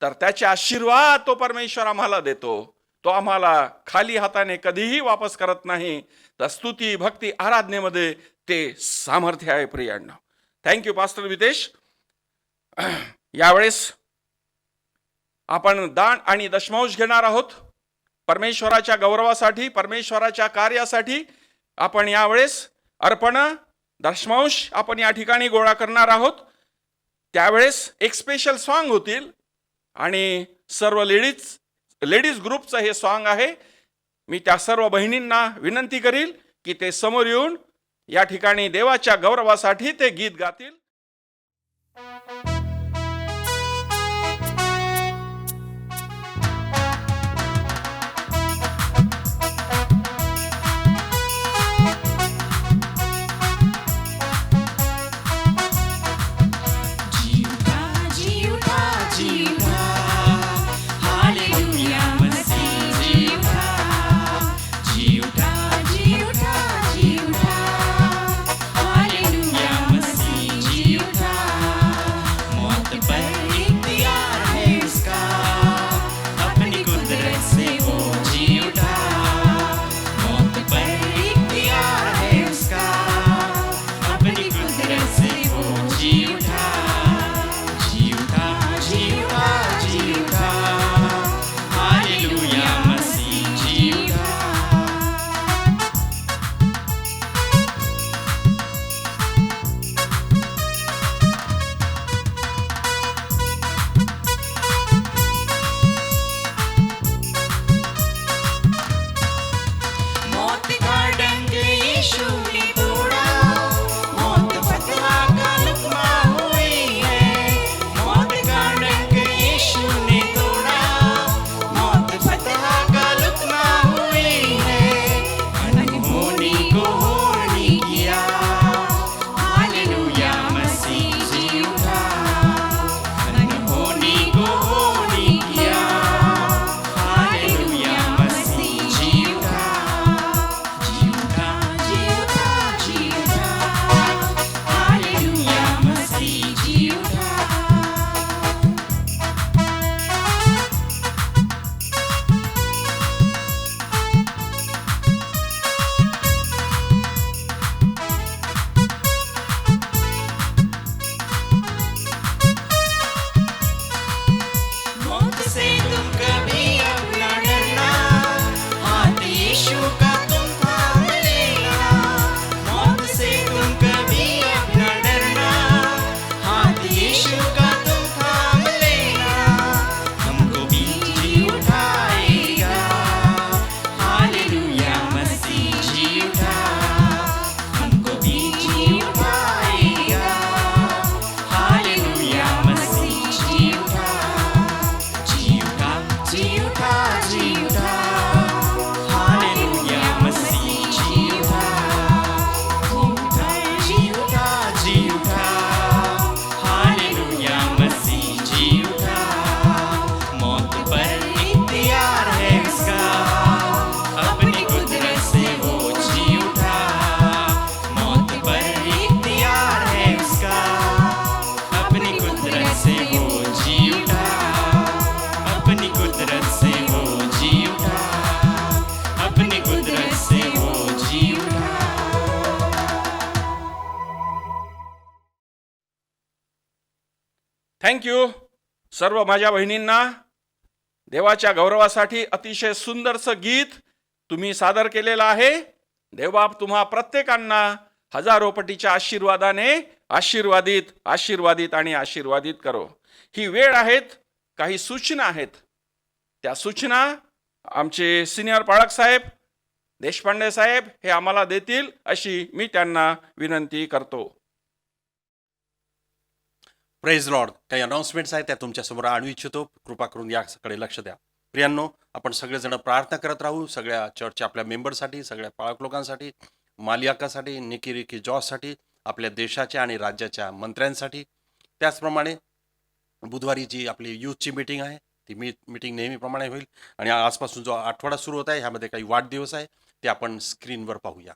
तर त्याचे आशीर्वाद तो परमेश्वर आम्हाला देतो. तो आम्हाला खाली हाताने कधीही वापस करत नाही. तर स्तुती भक्ती आराधनेमध्ये ते सामर्थ्य आहे प्रियांनो. Thank you pastor Vitesh. यावेळेस आपण दान आणि दशमांश घेणार आहोत. परमेश्वराच्या गौरवासाठी, परमेश्वराच्या कार्यासाठी आपण यावेळेस अर्पण दशमांश आपण या ठिकाणी गोळा करणार आहोत. त्यावेळेस एक स्पेशल सॉन्ग होतील आणि सर्व लेडीज ग्रुपचं हे सॉन्ग आहे. मी त्या सर्व बहिणींना विनंती करील की ते समोर येऊन या ठिकाणी देवाच्या गौरवासाठी ते गीत गातील. थँक्यू सर्व माझ्या बहिणींना. देवाच्या गौरवासाठी अतिशय सुंदरचं गीत तुम्ही सादर केलेलं आहे. देवबाप तुम्हा प्रत्येकांना हजारो पटीच्या आशीर्वादाने आशीर्वादित आशीर्वादित आणि आशीर्वादित करो. ही वेळ आहेत, काही सूचना आहेत. त्या सूचना आमचे सिनियर पाळक साहेब देशपांडे साहेब हे आम्हाला देतील अशी मी त्यांना विनंती करतो. Praise Lord. काही अनाउन्समेंट्स आहेत त्या तुमच्यासमोर आणू इच्छितो. कृपा करून याकडे लक्ष द्या. प्रियांनो, आपण सगळेजण प्रार्थना करत राहू. सगळ्या चर्चच्या आपल्या मेंबरसाठी, सगळ्या पाळक लोकांसाठी, मालियाकासाठी, निकी रिकी जॉससाठी, आपल्या देशाच्या आणि राज्याच्या मंत्र्यांसाठी. त्याचप्रमाणे बुधवारी जी आपली यूथची मीटिंग आहे ती मीटिंग नेहमीप्रमाणे होईल. आणि आजपासून जो आठवडा सुरू होत आहे ह्यामध्ये काही वाढदिवस आहे ते आपण स्क्रीनवर पाहूया.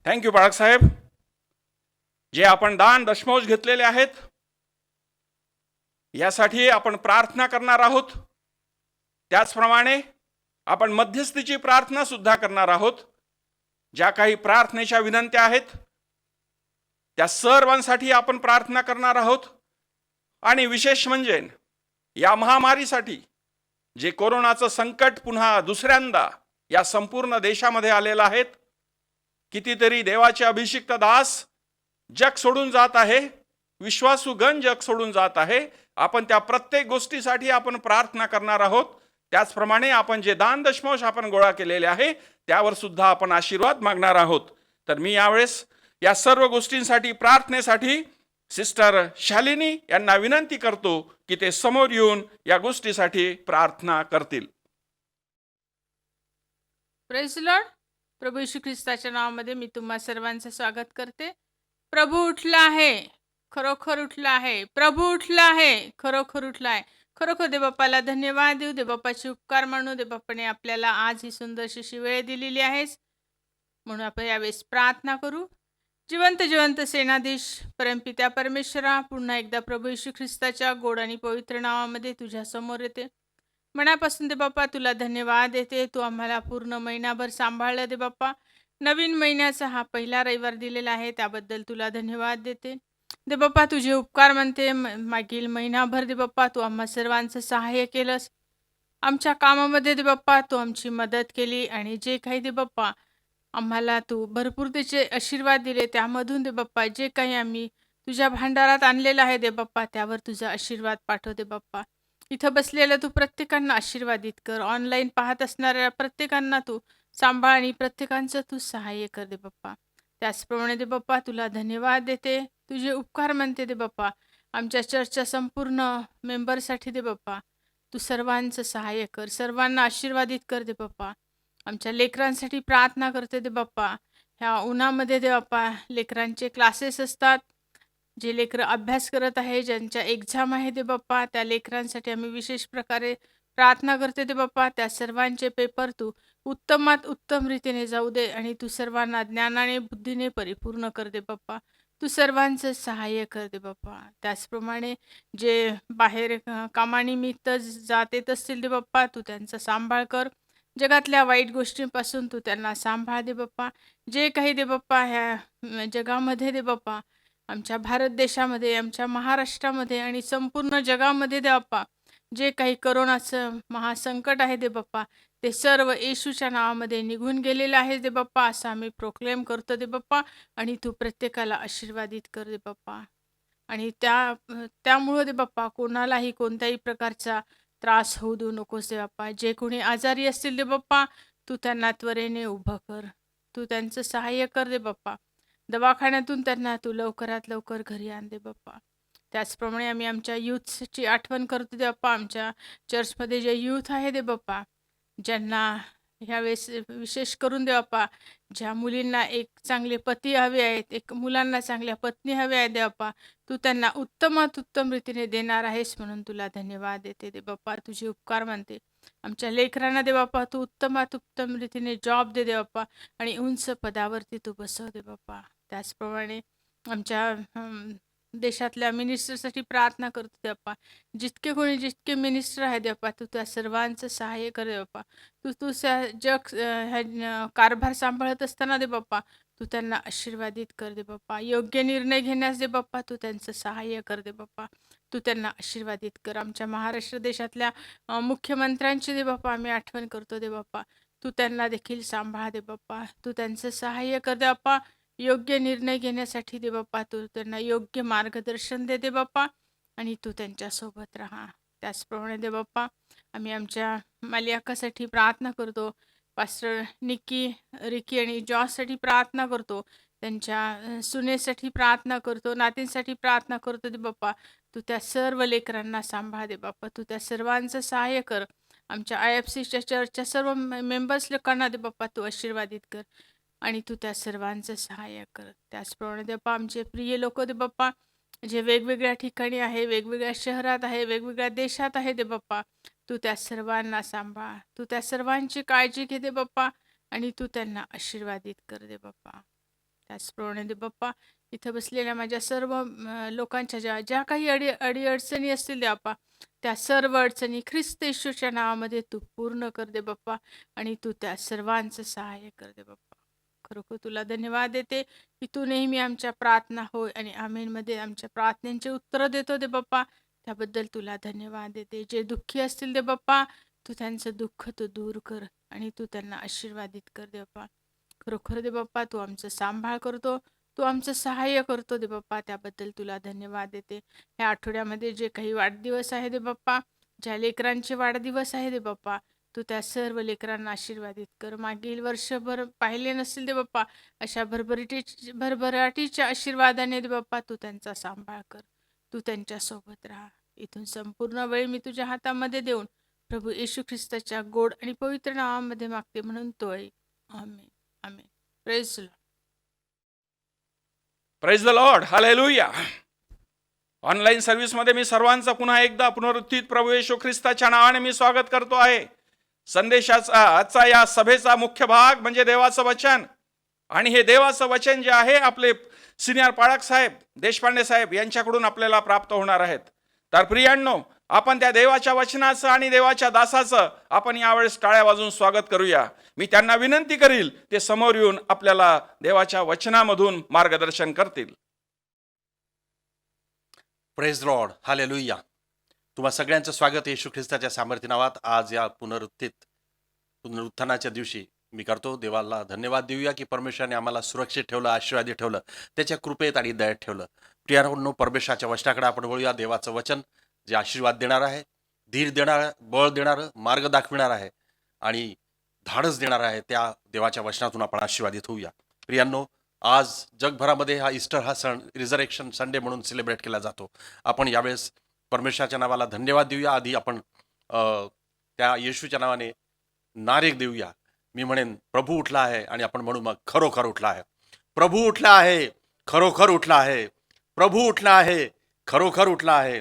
थँक्यू बाळक साहेब. जे आपण दान दशमोज घेतलेले आहेत यासाठी आपण प्रार्थना करणार आहोत. त्याचप्रमाणे आपण मध्यस्थीची प्रार्थना सुद्धा करणार आहोत. ज्या काही प्रार्थनेच्या विनंत्या आहेत त्या सर्वांसाठी आपण प्रार्थना करणार आहोत. आणि विशेष म्हणजे या महामारीसाठी जे कोरोनाचं संकट पुन्हा दुसऱ्यांदा या संपूर्ण देशामध्ये आलेलं आहे, कितीतरी देवाचे अभिषिक्त दास जग सोडून जात आहे, विश्वासूगण जग सोडून जात आहे. आपण त्या प्रत्येक गोष्टीसाठी आपण प्रार्थना करणार आहोत. त्याचप्रमाणे आपण जे दान दशमांश आपण गोळा केलेले आहे त्यावर सुद्धा आपण आशीर्वाद मागणार आहोत. तर मी यावेळेस या सर्व गोष्टींसाठी प्रार्थनेसाठी सिस्टर शालिनी यांना विनंती करतो की ते समोर येऊन या गोष्टीसाठी प्रार्थना करतील. Praise Lord. प्रभू येशू ख्रिस्ताच्या नावामध्ये मी तुम्हा सर्वांचं स्वागत करते. प्रभू उठला आहे, खरोखर उठला आहे. प्रभू उठला आहे, खरोखर उठला आहे. खरोखर देवबापाला धन्यवाद देऊ, देवबापाचे उपकार मानू. देवबापाने आपल्याला आज ही सुंदरशी वेळ दिलेली आहेस म्हणून आपण यावेळेस प्रार्थना करू. जिवंत सेनाधीश परमपित्या परमेश्वरा, पुन्हा एकदा प्रभू येशू ख्रिस्ताच्या गोड आणि पवित्र नावामध्ये तुझ्या समोर येते. मनापासून दे बाप्पा तुला धन्यवाद देते. तू आम्हाला पूर्ण महिनाभर सांभाळलं दे बाप्पा. नवीन महिन्याचा हा पहिला रविवार दिलेला आहे त्याबद्दल तुला धन्यवाद देते. दे बाप्पा तुझे उपकार म्हणते. मागील महिनाभर दे बाप्पा तू आम्हा सर्वांचं सहाय्य केलंस. आमच्या कामामध्ये दे बाप्पा तू आमची मदत केली आणि जे काही दे बाप्पा आम्हाला तू भरपूर त्याचे आशीर्वाद दिले त्यामधून दे बाप्पा जे काही आम्ही तुझ्या भांडारात आणलेलं आहे दे बाप्पा त्यावर तुझा आशीर्वाद पाठव दे बाप्पा. इथं बसलेल्या तू प्रत्येकांना आशीर्वादित कर. ऑनलाईन पाहत असणाऱ्या प्रत्येकांना तू सांभाळ आणि प्रत्येकांचं तू सहाय्य कर दे बाप्पा. त्याचप्रमाणे दे बाप्पा तुला धन्यवाद देते. तुझे उपकार म्हणते दे बाप्पा. आमच्या चर्चच्या संपूर्ण मेंबरसाठी दे बाप्पा तू सर्वांचं सहाय्य कर, सर्वांना आशीर्वादित कर दे बाप्पा. आमच्या लेकरांसाठी प्रार्थना करते दे बाप्पा. ह्या उन्हामध्ये दे बाप्पा लेकरांचे क्लासेस असतात, जे लेकरं अभ्यास करत आहे, ज्यांच्या एक्झाम आहे दे बाप्पा त्या लेकरांसाठी आम्ही विशेष प्रकारे प्रार्थना करते दे बाप्पा. त्या सर्वांचे पेपर तू उत्तमात उत्तम रीतीने जाऊ दे आणि तू सर्वांना ज्ञानाने बुद्धीने परिपूर्ण कर दे बाप्पा. तू सर्वांचं सहाय्य कर दे बाप्पा. त्याचप्रमाणे जे बाहेर कामानिमित्त जात येत असतील दे बाप्पा तू त्यांचा सांभाळ कर. जगातल्या वाईट गोष्टींपासून तू त्यांना सांभाळ दे बाप्पा. जे काही दे बाप्पा ह्या जगामध्ये दे बाप्पा आमच्या भारत देशामध्ये, आमच्या महाराष्ट्रामध्ये आणि संपूर्ण जगामध्ये दे बाप्पा जे काही करोनाचं महासंकट आहे दे बाप्पा ते सर्व येशूच्या नावामध्ये निघून गेलेलं आहे दे बाप्पा असं आम्ही प्रोक्लेम करतो दे बाप्पा. आणि तू प्रत्येकाला आशीर्वादित कर दे बाप्पा. आणि त्यामुळं दे बाप्पा कोणालाही कोणत्याही प्रकारचा त्रास होऊ देऊ नकोस दे बाप्पा. जे कोणी आजारी असतील दे बाप्पा तू त्यांना त्वरेने उभं कर. तू त्यांचं सहाय्य कर दे बाप्पा. दवाखान्यातून त्यांना तू लवकरात लवकर घरी आण दे बाप्पा. त्याचप्रमाणे आम्ही आमच्या यूथची आठवण करतो दे बाप्पा. आमच्या चर्चमध्ये जे यूथ आहे दे बाप्पा, ज्यांना ह्यावेळेस विशेष करून दे बाप्पा, ज्या मुलींना एक चांगले पती हवे आहेत, एक मुलांना चांगल्या पत्नी हव्या आहेत दे बाप्पा, तू त्यांना उत्तमात उत्तम रीतीने देणार आहेस म्हणून तुला धन्यवाद देते दे बाप्पा. तुझे उपकार मानते. आमच्या लेकरांना दे बाप्पा तू उत्तमात उत्तम रीतीने जॉब दे बाप्पा आणि उंच पदावरती तू बसव दे बाप्पा. त्याचप्रमाणे आमच्या देशातल्या मिनिस्टरसाठी प्रार्थना करतो दे बाप्पा. जितके मिनिस्टर आहेत दे बाप्पा, तू त्या सर्वांचं सहाय्य कर दे बाप्पा. तू जग कारभार सांभाळत असताना दे बाप्पा, तू त्यांना आशीर्वादित कर दे बाप्पा. योग्य निर्णय घेण्यास दे बाप्पा, तू त्यांचं सहाय्य कर दे बाप्पा. तू त्यांना आशीर्वादित कर. आमच्या महाराष्ट्र देशातल्या मुख्यमंत्र्यांची दे बाप्पा आम्ही आठवण करतो दे बाप्पा. तू त्यांना देखील सांभाळ दे बाप्पा. तू त्यांचं सहाय्य कर दे बाप्पा. योग्य निर्णय घेण्यासाठी दे बाप्पा, तू त्यांना योग्य मार्गदर्शन दे बाप्पा आणि तू त्यांच्यासोबत राहा. त्याचप्रमाणे दे बाप्पा आम्ही आमच्या मालियाकासाठी प्रार्थना करतो. पास्टर रिकी आणि जॉससाठी प्रार्थना करतो. त्यांच्या सुनेसाठी प्रार्थना करतो. नातींसाठी प्रार्थना करतो दे बाप्पा. तू त्या सर्व लेकरांना सांभाळ दे बाप्पा. तू त्या सर्वांचं सहाय्य कर. आमच्या IFCच्या चर्चच्या सर्व मेंबर्स लोकांना दे बाप्पा तू आशीर्वादित कर आणि तू त्या सर्वांचं सहाय्य कर. त्याचप्रमाणे दे बाप्पा आमचे प्रिय लोक दे बाप्पा, जे वेगवेगळ्या ठिकाणी आहे, वेगवेगळ्या शहरात आहे, वेगवेगळ्या देशात आहे दे बाप्पा, तू त्या सर्वांना सांभाळ. तू त्या सर्वांची काळजी घे दे बाप्पा आणि तू त्यांना आशीर्वादित कर दे बाप्पा. त्याचप्रमाणे दे बाप्पा इथं बसलेल्या माझ्या सर्व लोकांच्या ज्या काही अडीअडचणी असतील दे बाप्पा, त्या सर्व अडचणी ख्रिस्त येशूच्या नावामध्ये तू पूर्ण कर दे बाप्पा आणि तू त्या सर्वांचं सहाय्य कर दे बाप्पा. खरोखर तुला धन्यवाद देते की तू नेहमी आमच्या प्रार्थना होय आणि आमेनमध्ये आमच्या प्रार्थनेचे उत्तर देतो दे बाप्पा. त्याबद्दल तुला धन्यवाद देते. जे दुःखी असतील दे बाप्पा, तू त्यांचं दुःख तू दूर कर आणि तू त्यांना आशीर्वादित कर दे बाप्पा. खरोखर दे बाप्पा तू आमचं सांभाळ करतो, तू आमचं सहाय्य करतो दे बाप्पा. त्याबद्दल तुला धन्यवाद देते. ह्या आठवड्यामध्ये जे काही वाढदिवस आहे दे बाप्पा, ज्या लेकरांचे वाढदिवस आहे दे बाप्पा, तू त्या सर्व लेकरांना आशीर्वादित कर. मागील वर्षभर पाहिले नसतील दे बाप्पा, अशा भरभराटीच्या आशीर्वादाने दे बाप्पा तू त्यांचा सांभाळ कर. तू त्यांच्यासोबत राहा. इथून संपूर्ण वेळ मी तुझ्या हातामध्ये देऊन प्रभू येशू ख्रिस्ताच्या गोड आणि पवित्र नावामध्ये मागते म्हणून तो ऐक. Amen. Amen. Praise the Lord. Praise the Lord. Hallelujah. Online सर्व्हिसमध्ये मी सर्वांचा पुन्हा एकदा पुनरुत्थित प्रभू येशू ख्रिस्ताच्या नावाने मी स्वागत करतो आहे. संदेशाचा आजचा या सभेचा मुख्य भाग म्हणजे देवाचं वचन, आणि हे देवाचं वचन जे आहे आपले सिनियर पाळक साहेब देशपांडे साहेब यांच्याकडून आपल्याला प्राप्त होणार आहेत. तर प्रियांनो, आपण त्या देवाच्या वचनाचं आणि देवाच्या दासाचं आपण यावेळेस टाळ्या वाजवून स्वागत करूया. मी त्यांना विनंती करील ते समोर येऊन आपल्याला देवाच्या वचनामधून मार्गदर्शन करतील. Praise lord. हालेलुया. तुम्हा सगळ्यांचं स्वागत येशू ख्रिस्ताच्या सामर्थ्य नावात आज या पुनरुत्थानाच्या दिवशी मी करतो. देवाला धन्यवाद देऊया की परमेश्वराने आम्हाला सुरक्षित ठेवलं, आशीर्वादी ठेवलं, त्याच्या कृपेत आणि दयेत ठेवलं. प्रियांनो, परमेश्वराच्या वचनाकडे आपण वळूया. देवाचं वचन जे आशीर्वाद देणार आहे, धीर देणार, बळ देणारं, मार्ग दाखविणार आहे आणि धाडस देणार आहे, त्या देवाच्या वचनातून आपण आशीर्वादित होऊया. प्रियांनो, आज जगभरामध्ये हा ईस्टर हा सण रिझरेक्शन संडे म्हणून सेलिब्रेट केला जातो. आपण यावेळेस परमेश्वराच्या नावाला धन्यवाद देऊया. आधी आपण त्या येशूच्या नावाने नारेक देऊया. मी म्हणेन प्रभू उठला आहे आणि आपण म्हणू मग खरोखर उठला आहे. प्रभू उठला आहे, खरोखर उठला आहे. प्रभू उठला आहे, खरोखर उठला आहे.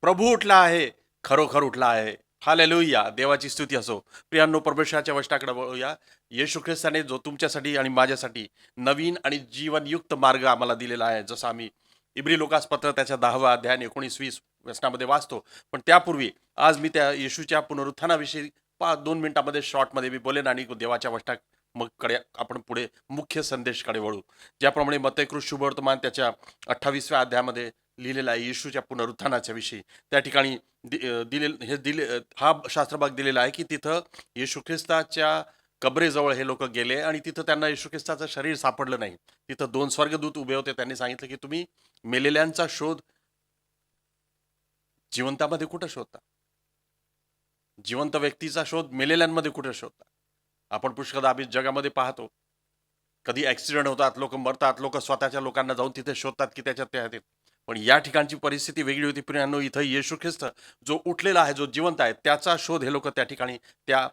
प्रभू उठला आहे, खरोखर उठला आहे. हालेलुया. देवाची स्तुती असो. प्रियांनो, परमेश्वराच्या वचनाकडे वळूया. येशू ख्रिस्ताने जो तुमच्यासाठी आणि माझ्यासाठी नवीन आणि जीवनयुक्त मार्ग आम्हाला दिलेला आहे, जसं आम्ही इब्री लोकास पत्र त्याच्या 10वा अध्याय 19-20 वचनामध्ये वाचतो. पण त्यापूर्वी आज मी त्या येशूच्या पुनरुत्थानाविषयी 2 मिनिटामध्ये शॉर्टमध्ये मी बोलेन आणि देवाच्या वचना मग कडे आपण पुढे मुख्य संदेशकडे वळू. ज्याप्रमाणे मत्तेकृत शुभवर्तमान त्याच्या 28व्या अध्यायामध्ये लिहिलेला आहे येशूच्या पुनरुत्थानाच्या विषयी, त्या ठिकाणी हा शास्त्रभाग दिलेला आहे की तिथं येशू ख्रिस्ताच्या कबरेजवळ हे लोक गेले आणि तिथं त्यांना येशू ख्रिस्ताचं शरीर सापडलं नाही. तिथं 2 स्वर्गदूत उभे होते. त्यांनी सांगितलं की तुम्ही मेलेल्यांचा शोध जिवंतामध्ये कुठं शोधता? जिवंत व्यक्तीचा शोध मेलेल्यांमध्ये कुठं शोधता? आपण पुष्कळदा जगामध्ये पाहतो कधी ॲक्सिडेंट होतात, लोक मरतात, लोक स्वतःच्या लोकांना जाऊन तिथे शोधतात की त्याच्यात ते आहेत. पण या ठिकाणची परिस्थिती वेगळी होती प्रियांनो. इथं येशू ख्रिस्त जो उठलेला आहे, जो जिवंत आहे, त्याचा शोध हे लोक त्या ठिकाणी त्या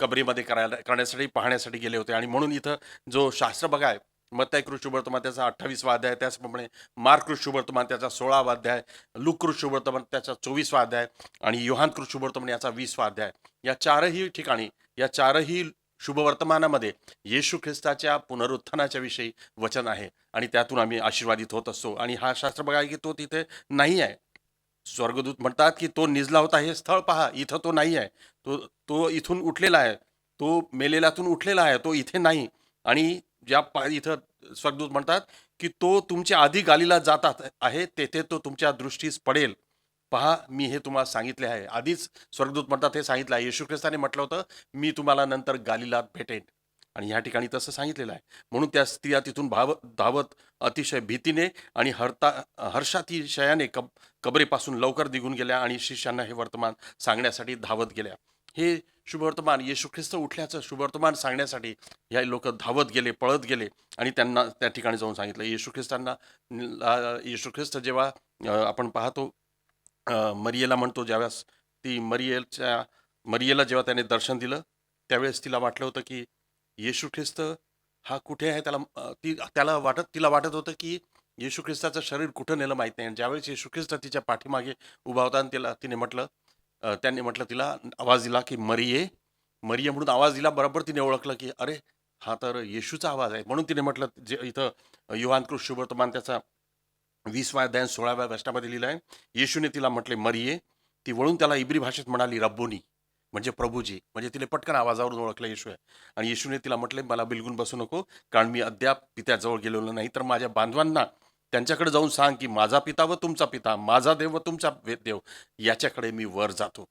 कबरीमध्ये करण्यासाठी पाहण्यासाठी गेले होते. आणि म्हणून इथं जो शास्त्र बघाय, मत्ताई कृष्णवर्तमान त्याचा 28वा अध्याय, त्याचप्रमाणे मार्क कृष्णवर्तमान त्याचा 16वा अध्याय, लूक कृष्णवर्तमान त्याचा 24वा अध्याय आणि योहान कृष्णवर्तमान याचा 20वा अध्याय, या चारही ठिकाणी, या चारही शुभवर्तमानामध्ये येशू ख्रिस्ताच्या पुनरुत्थानाच्या विषयी वचन आहे आणि त्यातून आम्ही आशीर्वादित होत असतो. आणि हा शास्त्र बघा की तो तिथे नाही आहे. स्वर्गदूत म्हणतात की तो निजला होता, हे स्थळ पहा, इथं तो नाही आहे. तो तो इथून उठलेला आहे, तो मेलेल्यातून उठलेला आहे, तो इथे नाही. आणि इथं स्वर्गदूत म्हणतात की तो तुमच्या आधी गालीला जातात आहे, तेथे तो तुमच्या दृष्टीस पडेल. पहा, मी हे तुम्हाला सांगितले आहे. आधीच स्वर्गदूत म्हणतात हे सांगितलं आहे. येशू ख्रिस्ताने म्हटलं होतं, मी तुम्हाला नंतर गालिलात भेटेन. आणि ह्या ठिकाणी तसं सांगितलेलं आहे. म्हणून त्या स्त्रिया तिथून धावत अतिशय भीतीने आणि हर्षातिशयाने कबरेपासून लवकर निघून गेल्या आणि शिष्यांना हे वर्तमान सांगण्यासाठी धावत गेल्या. हे शुभवर्तमान, येशू ख्रिस्त उठल्याचं शुभवर्तमान सांगण्यासाठी ह्या लोक धावत गेले, पळत गेले आणि त्यांना त्या ठिकाणी जाऊन सांगितलं. येशू ख्रिस्त जेव्हा आपण पाहतो मरियेला म्हणतो, ज्यावेळेस ती मरियेला जेव्हा त्याने दर्शन दिलं, त्यावेळेस तिला वाटलं होतं की येशू ख्रिस्त हा कुठे आहे. तिला वाटत होतं की येशू ख्रिस्ताचं शरीर कुठं नेलं माहीत नाही. आणि ज्यावेळेस येशू ख्रिस्त तिच्या पाठीमागे उभा होता आणि त्यांनी म्हटलं, तिला आवाज दिला की मरिये, मरिये म्हणून आवाज दिला. बरोबर तिने ओळखलं की अरे, हा तर येशूचा आवाज आहे. म्हणून तिने म्हटलं, जे इथं योहान शुभवर्तमान त्याचा 20वा अध्याय 16व्या वचनामध्ये लिहिलं आहे, येशूने तिला म्हटले मरिये. ती वळून त्याला इब्री भाषेत म्हणाली रब्बोनी, म्हणजे प्रभूजी. म्हणजे तिने पटकन आवाजावरून ओळखलं येशू आहे. आणि येशूने तिला म्हटले, मला बिलगून बसू नको, कारण मी अद्याप पित्याजवळ गेलेलो नाही. तर माझ्या बांधवांना त्यांच्याकडे जाऊन सांग की माझा पिता व तुमचा पिता, माझा देव व तुमचा देव, याच्याकडे मी वर जातो.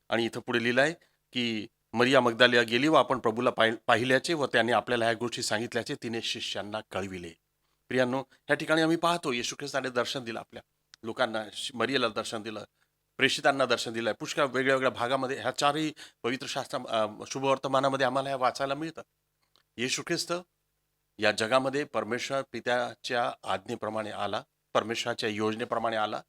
आणि इथं पुढे लिहिलं आहे की मरिया मगदालिया गेली व आपण प्रभूला पाहिल्याचे व त्याने आपल्याला ह्या गोष्टी सांगितल्याचे तिने शिष्यांना कळविले. प्रियांनो, ह्या ठिकाणी आम्ही पाहतो येशू ख्रिस्ताने दर्शन दिलं आपल्या लोकांना, मरियेला दर्शन दिलं, प्रेषितांना दर्शन दिलं आहे. पुष्कळ वेगळ्या वेगळ्या भागामध्ये ह्या चारही पवित्र शुभवर्तमानामध्ये आम्हाला ह्या वाचायला मिळतं. येशू ख्रिस्त या जगामध्ये परमेश्वर पित्याच्या आज्ञेप्रमाणे आला, परमेश्वराच्या योजनेप्रमाणे आला,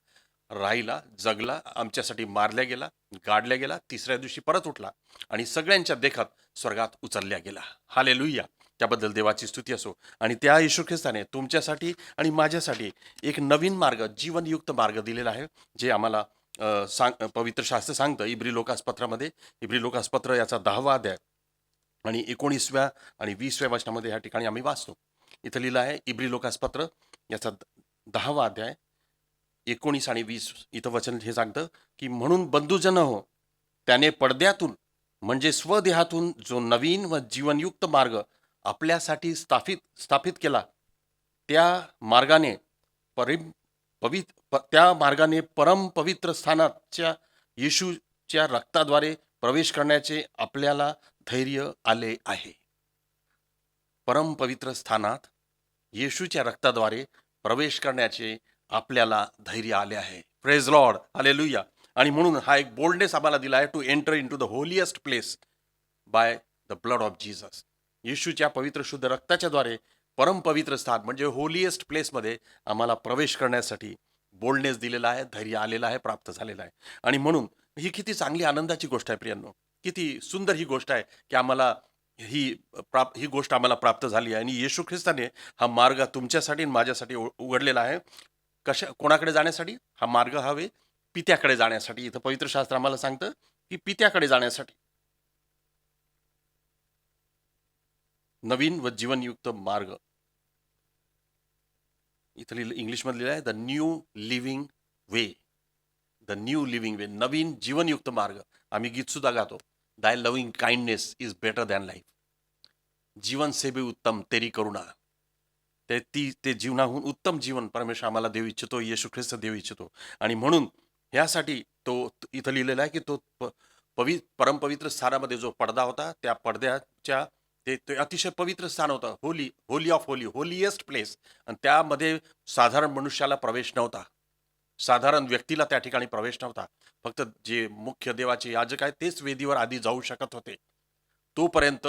राहिला, जगला, आमच्यासाठी मारल्या गेला, गाडल्या गेला, तिसऱ्या दिवशी परत उठला आणि सगळ्यांच्या देखत स्वर्गात उचलल्या गेला. हालेलुया, त्याबद्दल देवाची स्तुती असो. आणि त्या येशू ख्रिस्ताने तुमच्यासाठी आणि माझ्यासाठी एक नवीन मार्ग, जीवनयुक्त मार्ग दिलेला आहे, जे आम्हाला पवित्र शास्त्र सांगतं. इब्री लोकासपत्र याचा 10वा अध्याय आणि 19व्या आणि 20व्या वचनामध्ये ह्या ठिकाणी आम्ही वाचतो. इथं लिहिलं आहे इब्री लोकासपत्र याचा 10वा अध्याय 19 आणि 20. इथं वचन हे सांगतं की म्हणून बंधुजन हो, त्याने पडद्यातून म्हणजे स्वदेहातून जो नवीन व जीवनयुक्त मार्ग आपल्यासाठी स्थापित केला, त्या मार्गाने परम पवित्र स्थानाच्या येशूच्या रक्ताद्वारे प्रवेश करण्याचे आपल्याला धैर्य आले आहे. परम पवित्र स्थानात येशूच्या रक्ताद्वारे प्रवेश करण्याचे आपल्याला धैर्य आले आहे. Praise lord, hallelujah. आणि म्हणून हा एक बोल्डनेस आम्हाला दिला आहे to enter into the holiest place by the blood of Jesus. येशूच्या पवित्र शुद्ध रक्ताच्याद्वारे परम पवित्र स्थान म्हणजे होलिएस्ट प्लेसमध्ये आम्हाला प्रवेश करण्यासाठी बोल्डनेस दिलेला आहे, धैर्य आलेला आहे, प्राप्त झालेला आहे. आणि म्हणून ही किती चांगली आनंदाची गोष्ट आहे प्रियांनो, किती सुंदर ही गोष्ट आहे की आम्हाला ही गोष्ट आम्हाला प्राप्त झाली आहे. आणि येशू ख्रिस्ताने हा मार्ग तुमच्यासाठी आणि माझ्यासाठी उघडलेला आहे. कोणाकडे जाण्यासाठी? हा मार्ग हवे पित्याकडे जाण्यासाठी. इथं पवित्र शास्त्र आम्हाला सांगतं की पित्याकडे जाण्यासाठी नवीन व जीवनयुक्त मार्ग. इथं इंग्लिशमध्ये लिहिलं आहे the new living way. The new living way, नवीन जीवनयुक्त मार्ग. आम्ही गीत सुद्धा गातो, thy loving kindness is better than life. जीवन से भी उत्तम तेरी करुणा. ते जीवनाहून उत्तम जीवन परमेश्वर आम्हाला देऊ इच्छितो, येशू ख्रिस्त देऊ इच्छितो. आणि म्हणून ह्यासाठी तो इथं लिहिलेला आहे की तो परमपवित्र स्थानामध्ये जो पडदा होता, त्या पडद्याच्या ते अतिशय पवित्र स्थान होतं, Holy of Holy, holiest place. आणि त्यामध्ये साधारण मनुष्याला प्रवेश नव्हता, साधारण व्यक्तीला त्या ठिकाणी प्रवेश नव्हता. फक्त जे मुख्य देवाचे याजक आहेत तेच वेदीवर आधी जाऊ शकत होते. तोपर्यंत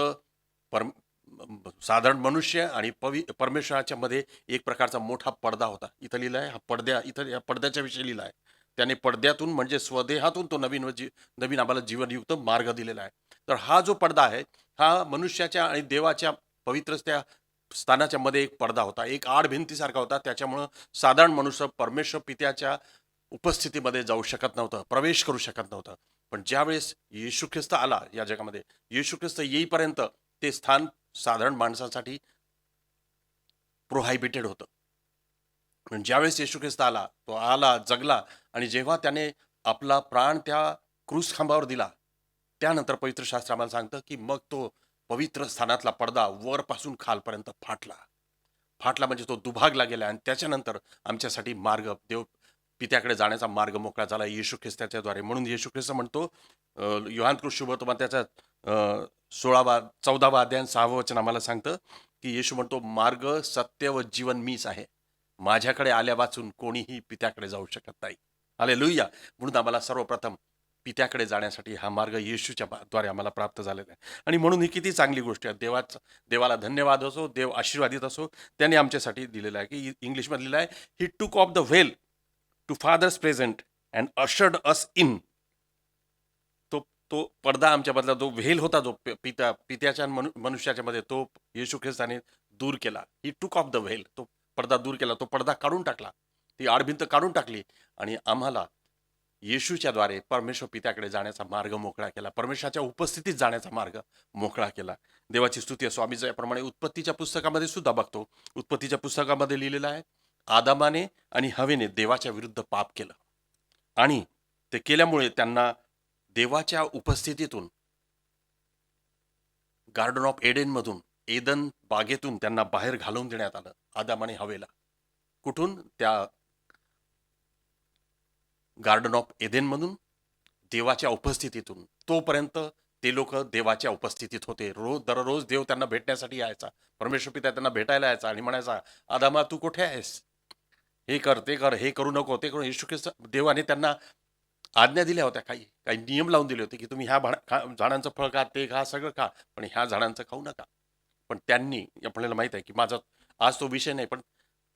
साधारण मनुष्य आणि परमेश्वराच्या मध्ये एक प्रकारचा मोठा पडदा होता. इथं लिहिलं आहे, इथं या पडद्याच्या विषयी लिहिलं आहे. त्याने पडद्यातून म्हणजे स्वदेहातून तो नवीन आम्हाला जीवनयुक्त मार्ग दिलेला आहे. तर हा जो पडदा आहे, हा मनुष्याच्या आणि देवाच्या पवित्र त्या स्थानाच्या मध्ये एक पडदा होता, एक आड भिंतीसारखा होता. त्याच्यामुळं साधारण मनुष्य परमेश्वर पित्याच्या उपस्थितीमध्ये जाऊ शकत नव्हतं, प्रवेश करू शकत नव्हतं. पण ज्यावेळेस येशू ख्रिस्त आला या जगामध्ये, येशू ख्रिस्त येईपर्यंत ते स्थान साधारण माणसासाठी प्रोहायबिटेड होतं. पण ज्यावेळेस येशू ख्रिस्त आला, तो आला, जगला, आणि जेव्हा त्याने आपला प्राण त्या क्रूस खांबावर दिला, त्यानंतर पवित्र शास्त्र आम्हाला सांगतं की मग तो पवित्र स्थानातला पडदा वरपासून खालपर्यंत फाटला म्हणजे तो दुभागला गेला. आणि त्याच्यानंतर आमच्यासाठी मार्ग, देव पित्याकडे जाण्याचा मार्ग मोकळा झाला येशू ख्रिस्ताच्याद्वारे. म्हणून येशू ख्रिस्त म्हणतो, योहान शुभवर्तमान त्याचा 14वा अध्याय 6वं वचन आम्हाला सांगतं की येशू म्हणतो, मार्ग, सत्य व जीवन मीच आहे, माझ्याकडे आल्या वाचून कोणीही पित्याकडे जाऊ शकत नाही. हालेलुया. म्हणून आम्हाला सर्वप्रथम पित्याकडे जाण्यासाठी हा मार्ग येशूच्या द्वारे आम्हाला प्राप्त झालेला आहे. आणि म्हणून ही किती चांगली गोष्ट आहे. देवाला धन्यवाद असो, देव आशीर्वादित असो, त्याने आमच्यासाठी दिलेलं आहे की इंग्लिशमध्ये लिहिलं आहे, he took off the veil to Father's presence and ushered us in. तो पडदा आमच्या बदला जो व्हेल होता, जो पित्याच्या मनुष्याच्या मध्ये, तो येशू ख्रिस्ताने दूर केला. ही टूक ऑफ द व्हेल, तो पडदा दूर केला, तो पडदा काढून टाकला, ती आडभिंत काढून टाकली, आणि आम्हाला येशूच्या द्वारे परमेश्वर पित्याकडे जाण्याचा मार्ग मोकळा केला, परमेश्वराच्या उपस्थितीत जाण्याचा मार्ग मोकळा केला. देवाची स्तुती असो. आम्ही ज्याप्रमाणे उत्पत्तीच्या पुस्तकामध्ये सुद्धा बघतो, उत्पत्तीच्या पुस्तकामध्ये लिहिलेलं आहे, आदामाने आणि हवेने देवाच्या विरुद्ध पाप केलं, आणि ते केल्यामुळे त्यांना देवाच्या उपस्थितीतून, गार्डन ऑफ एडेन मधून, एदन बागेतून त्यांना बाहेर घालवून देण्यात आलं, आदाम आणि हवेला. कुठून? त्या गार्डन ऑफ एदेन मधून, देवाच्या उपस्थितीतून. तोपर्यंत ते लोक देवाच्या उपस्थितीत होते. दररोज देव त्यांना भेटण्यासाठी यायचा, परमेश्वर पिता त्यांना भेटायला यायचा आणि म्हणायचा, आदामा तू कुठे आहेस, हे कर, ते कर, हे करू नको, ते करू. येशू ख्रिस्त देवाने त्यांना आज्ञा दिल्या होत्या, काही नियम लावून दिले होते की तुम्ही ह्या झाडांचं फळ खा, ते खा, सगळं खा, पण ह्या झाडांचं खाऊ नका. पण त्यांनी, आपल्याला माहित आहे की माझा आज तो विषय नाही, पण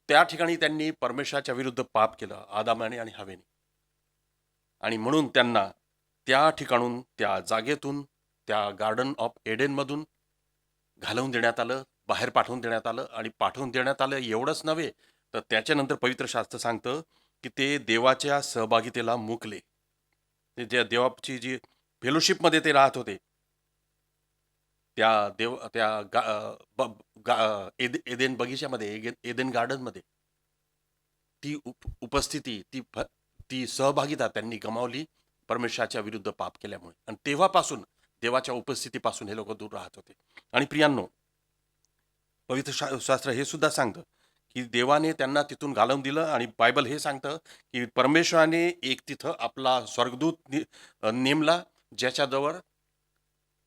त्या ठिकाणी त्यांनी परमेश्वराच्या विरुद्ध पाप केलं, आदामाने आणि हवेने. आणि म्हणून त्यांना त्या ठिकाणून, त्या जागेतून, त्या गार्डन ऑफ एडेनमधून घालवून देण्यात आलं, बाहेर पाठवून देण्यात आलं. आणि पाठवून देण्यात आलं एवढंच नव्हे, तर त्याच्यानंतर पवित्र शास्त्र सांगतं की ते देवाच्या सहभागितेला मुकले. ते ज्या देवाची जी फेलोशिपमध्ये ते राहत होते, एदेन बगीच्यामध्ये, एदेन गार्डनमध्ये, ती उपस्थिती, ती सहभागिता त्यांनी गमावली परमेश्वराच्या विरुद्ध पाप केल्यामुळे. आणि तेव्हापासून देवाच्या उपस्थितीपासून हे लोक दूर राहत होते. आणि प्रियांनो, पवित्र शास्त्र हे सुद्धा सांगतं की देवाने त्यांना तिथून घालवून दिलं. आणि बायबल हे सांगतं की परमेश्वराने एक तिथं आपला स्वर्गदूत नेमला, ज्याच्याजवळ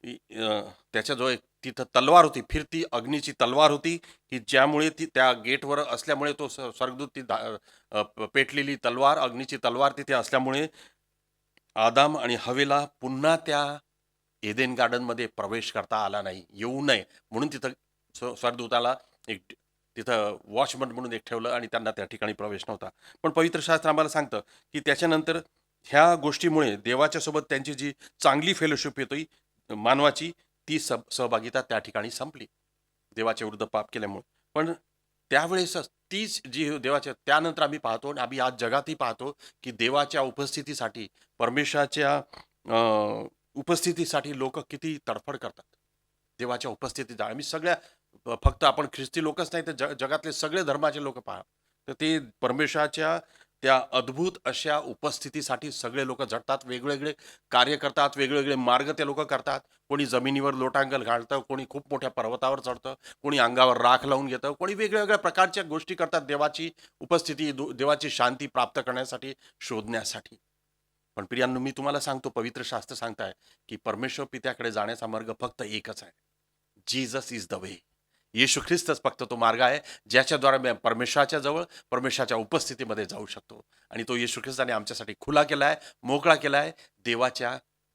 एक तिथं तलवार होती, फिरती अग्नीची तलवार होती, की ज्यामुळे ती त्या गेटवर असल्यामुळे, तो स्वर्गदूत, ती पेटलेली तलवार, अग्नीची तलवार तिथे असल्यामुळे आदाम आणि हवेला पुन्हा त्या एदेन गार्डनमध्ये प्रवेश करता आला नाही, येऊ नये म्हणून तिथं स्वर्गदूताला एक तिथं वॉचमन म्हणून एक ठेवलं, आणि त्यांना त्या ठिकाणी प्रवेश नव्हता. पण पवित्र शास्त्र आम्हाला सांगतं की त्याच्यानंतर ह्या गोष्टीमुळे देवाच्या सोबत त्यांची जी चांगली फेलोशिप होती मानवाची, ती सहभागिता त्या ठिकाणी संपली देवाच्या विरुद्ध पाप केल्यामुळे. पण त्यावेळेसच तीच जी देवाच्या, त्यानंतर आम्ही पाहतो, आणि आम्ही आज जगातही पाहतो की देवाच्या उपस्थितीसाठी, परमेश्वराच्या उपस्थितीसाठी लोक किती तडफड करतात. देवाच्या उपस्थितीत आम्ही फक्त आपण ख्रिस्ती लोकच नाही, तर जगातले सगळे धर्माचे लोक पहा, तर ते परमेश्वराच्या त्या अद्भुत अशा उपस्थितीसाठी सगळे लोक झटतात, वेगवेगळे कार्य करतात, वेगवेगळे मार्ग ते लोक करतात. कोणी जमिनीवर लोटांगल घालतं, कोणी खूप मोठ्या पर्वतावर चढतं, कोणी अंगावर राख लावून घेतं, कोणी वेगवेगळ्या प्रकारच्या गोष्टी करतात देवाची उपस्थिती, देवाची शांती प्राप्त करण्यासाठी, शोधण्यासाठी. पण प्रियांनो, मी तुम्हाला सांगतो, पवित्र शास्त्र सांगताय की परमेश्वर पित्याकडे जाण्याचा मार्ग फक्त एकच आहे. Jesus is the way. येशू ख्रिस्तच फक्त तो मार्ग आहे ज्याच्याद्वारे मी परमेश्वराच्या जवळ, परमेश्वराच्या उपस्थितीमध्ये जाऊ शकतो. आणि तो येशू ख्रिस्ताने आमच्यासाठी खुला केला आहे, मोकळा केला आहे,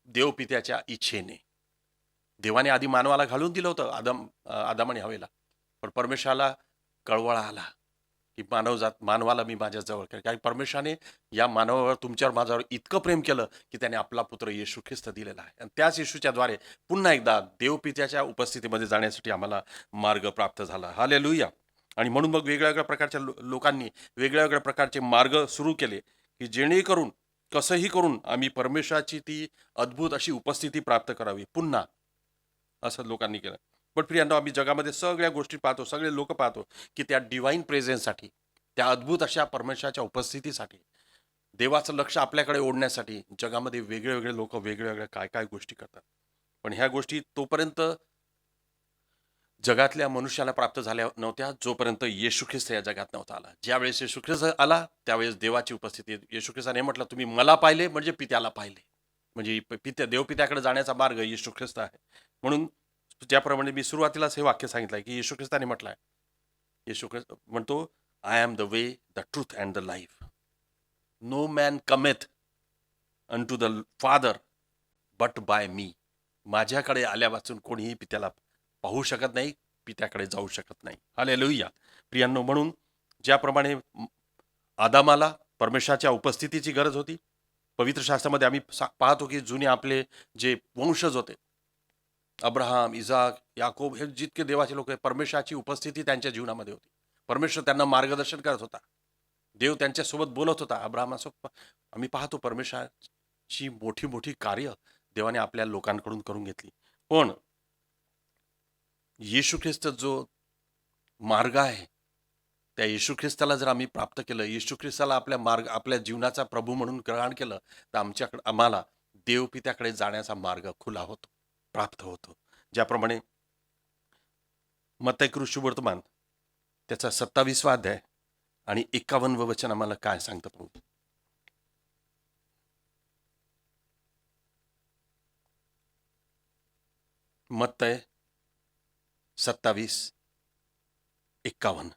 देवपित्याच्या इच्छेने. देवाने आधी मानवाला घालून दिलं होतं आदाम आणि हवेला, पण परमेश्वराला कळवळा आला की मानवाला मी माझ्या जवळ करेन. कारण परमेश्वराने या मानवावर, तुमच्यावर, माझ्यावर इतकं प्रेम केलं की त्याने आपला पुत्र येशू ख्रिस्त दिलेला आहे. आणि त्याच येशूच्या द्वारे पुन्हा एकदा देवपित्याच्या उपस्थितीमध्ये जाण्यासाठी आम्हाला मार्ग प्राप्त झाला. हालेलुया. आणि म्हणून मग वेगळ्या वेगळ्या प्रकारच्या लोकांनी वेगळ्या वेगळ्या प्रकारचे मार्ग सुरू केले की जेणेकरून कसंही करून आम्ही परमेश्वराची ती अद्भुत अशी उपस्थिती प्राप्त करावी पुन्हा, असं लोकांनी केलं. पण प्रियांनो, आम्ही जगामध्ये सगळ्या गोष्टी पाहतो, सगळे लोक पाहतो की त्या डिव्हाइन प्रेझेन्ससाठी, त्या अद्भुत अशा परमेश्वराच्या उपस्थितीसाठी, देवाचं लक्ष आपल्याकडे ओढण्यासाठी जगामध्ये वेगळे वेगळे लोक वेगळ्या वेगळ्या काय काय गोष्टी करतात. पण ह्या गोष्टी तोपर्यंत जगातल्या मनुष्याला प्राप्त झाल्या नव्हत्या जोपर्यंत येशू ख्रिस्त या जगात नव्हता आला. ज्यावेळेस येशू ख्रिस्त आला त्यावेळेस देवाची उपस्थिती, येशू ख्रिस्ताने म्हटलं तुम्ही मला पाहिले म्हणजे पित्याला पाहिले. म्हणजे देवपित्याकडे जाण्याचा मार्ग येशू ख्रिस्त आहे. म्हणून ज्याप्रमाणे मी सुरुवातीलाच हे वाक्य सांगितलंय की येशू ख्रिस्ताने म्हटलंय, येशू ख्रिस्त म्हणतो, I am the way, the truth and the life. No man cometh unto the father but by me. माझ्याकडे आल्यापासून कोणीही पित्याला पाहू शकत नाही, पित्याकडे जाऊ शकत नाही. हालेलुया. प्रियांनो, म्हणून ज्याप्रमाणे आदामाला परमेश्वराच्या उपस्थितीची गरज होती, पवित्र शास्त्रामध्ये आम्ही पाहतो की जुने आपले जे वंशज होते, अब्राहम, इजाक, याकोब, हे जितके देवाचे लोक आहेत, परमेश्वराची उपस्थिती त्यांच्या जीवनामध्ये होती. परमेश्वर त्यांना मार्गदर्शन करत होता, देव त्यांच्यासोबत बोलत होता. अब्राहमासोबत आम्ही पाहतो परमेश्वराची मोठी मोठी कार्य देवाने आपल्या लोकांकडून करून घेतली. पण येशू ख्रिस्त जो मार्ग आहे, त्या येशू ख्रिस्ताला जर आम्ही प्राप्त केलं, येशू ख्रिस्ताला आपल्या जीवनाचा प्रभू म्हणून ग्रहण केलं, तर आम्हाला देवपित्याकडे जाण्याचा मार्ग खुला होतो, प्राप्त होतो. ज्याप्रमाणे मत्तई शुभवर्तमान त्याचा 27वा अध्याय आणि 51वं वचन आम्हाला काय सांगतं प्रभू. मत्तई 27:51.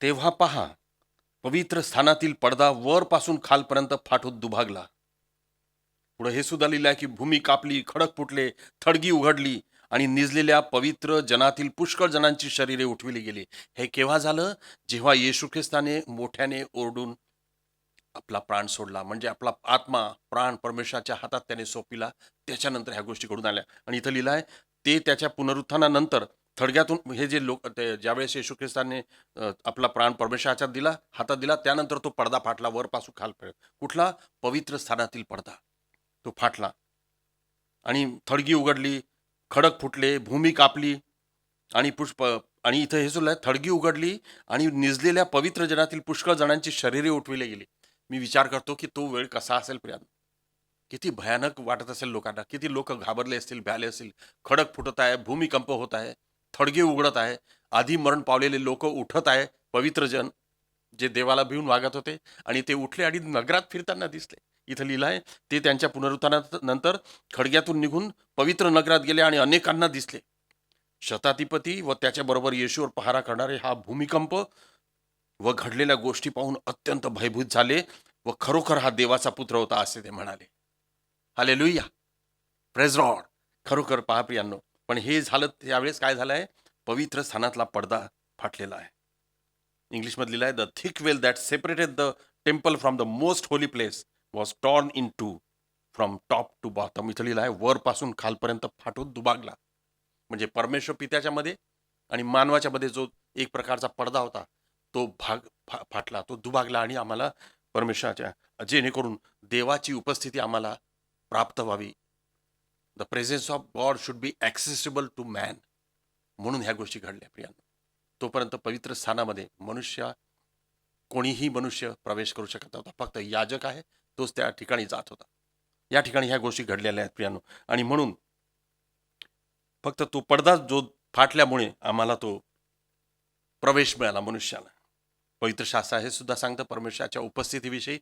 तेव्हा पहा, पवित्र स्थानातील पडदा वरपासून खालपर्यंत फाटून दुभागला. पुढे हे सुद्धा लिहिलं आहे की भूमी कापली, खडक फुटले, थडगी उघडली आणि निजलेल्या पवित्र जनातील पुष्कळ जणांची शरीरे उठविली गेली. हे केव्हा झालं? जेव्हा येशू ख्रिस्ताने मोठ्याने ओरडून आपला प्राण सोडला, म्हणजे आपला आत्मा, प्राण परमेश्वराच्या हातात त्याने सोपिला. त्याच्यानंतर ह्या गोष्टी घडून आल्या. आणि इथं लिहिलं आहे ते त्याच्या पुनरुत्थानानंतर थडग्यातून हे जे लोक, ज्यावेळेस येशू ख्रिस्ताने आपला प्राण परमेश्वराच्या हातात दिला, त्यानंतर तो पडदा फाटला वरपासून खालपर्यंत. कुठला? पवित्र स्थानातील पडदा तो फाटला आणि थडगी उघडली, खडक फुटले, भूमी कापली आणि आणि इथं हे सुद्धा थडगी उघडली आणि निजलेल्या पवित्र जनातील पुष्कळ जणांची शरीरे उठविली गेली. मी विचार करतो की तो वेळ कसा असेल प्रिया, किती भयानक वाटत असेल लोकांना, किती लोक घाबरले असतील, भ्याले असतील. खडक फुटत आहे, भूमिकंप होत आहे, थडगे उघडत आहे, आधी मरण पावलेले लोक उठत आहे, पवित्र जन जे देवाला भिवून वागत होते आणि ते उठले आणि नगरात फिरताना दिसले. इथं लिहिलं आहे ते त्यांच्या पुनरुत्थानानंतर खडग्यातून निघून पवित्र नगरात गेले आणि अनेकांना दिसले. शताधिपती व त्याच्याबरोबर येशूवर पहारा करणारे हा भूमिकंप व घडलेल्या गोष्टी पाहून अत्यंत भयभीत झाले व खरोखर हा देवाचा पुत्र होता असे ते म्हणाले. Hallelujah, praise Lord. खरोखर पहा प्रियांनो, पण हे झालं त्यावेळेस काय झालंय? पवित्र स्थानातला पडदा फाटलेला आहे. इंग्लिशमध्ये लिहिलं आहे, the thick veil that separated the temple from the most holy place was torn in two from top to bottom. इथं लिहिलं आहे वरपासून खालपर्यंत फाटून दुभागला. म्हणजे परमेश्वर पित्याच्या मध्ये आणि मानवाच्या मध्ये जो एक प्रकारचा पडदा होता तो फाटला, तो दुभागला आणि आम्हाला परमेश्वराच्या, जेणेकरून देवाची उपस्थिती आम्हाला प्राप्त व्हावी. The presence of God should be accessible to man. म्हणून ह्या गोष्टी घडल्या प्रियांनो. तोपर्यंत पवित्र स्थानामध्ये कोणीही मनुष्य प्रवेश करू शकत नव्हता. फक्त याजक आहे तोच त्या ठिकाणी जात होता. या ठिकाणी ह्या गोष्टी घडलेल्या आहेत प्रियांनो. आणि म्हणून फक्त तो पडदा जो फाटल्यामुळे आम्हाला तो प्रवेश मिळाला मनुष्याला. पवित्र शास्त्र हे सुद्धा सांगतं परमेश्वराच्या उपस्थितीविषयी.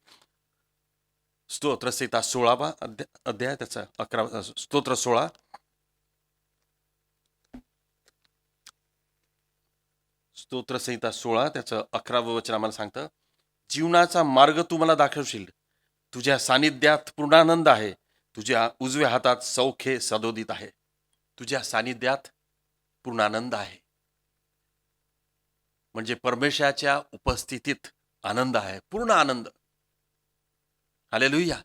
स्तोत्रसंहिता 16वा अध्याय त्याचा 11 स्तोत्र 16 स्तोत्रसंहिता 16 त्याचं 11वं वचन आम्हाला सांगतं, जीवनाचा मार्ग तू मला दाखवशील, तुझ्या सानिध्यात पूर्णानंद आहे, तुझ्या उजव्या हातात सौख्य सदोदित आहे. तुझ्या सानिध्यात पूर्ण आनंद आहे. म्हणजे परमेश्वराच्या उपस्थितीत आनंद आहे, पूर्ण आनंद. हालेलुया.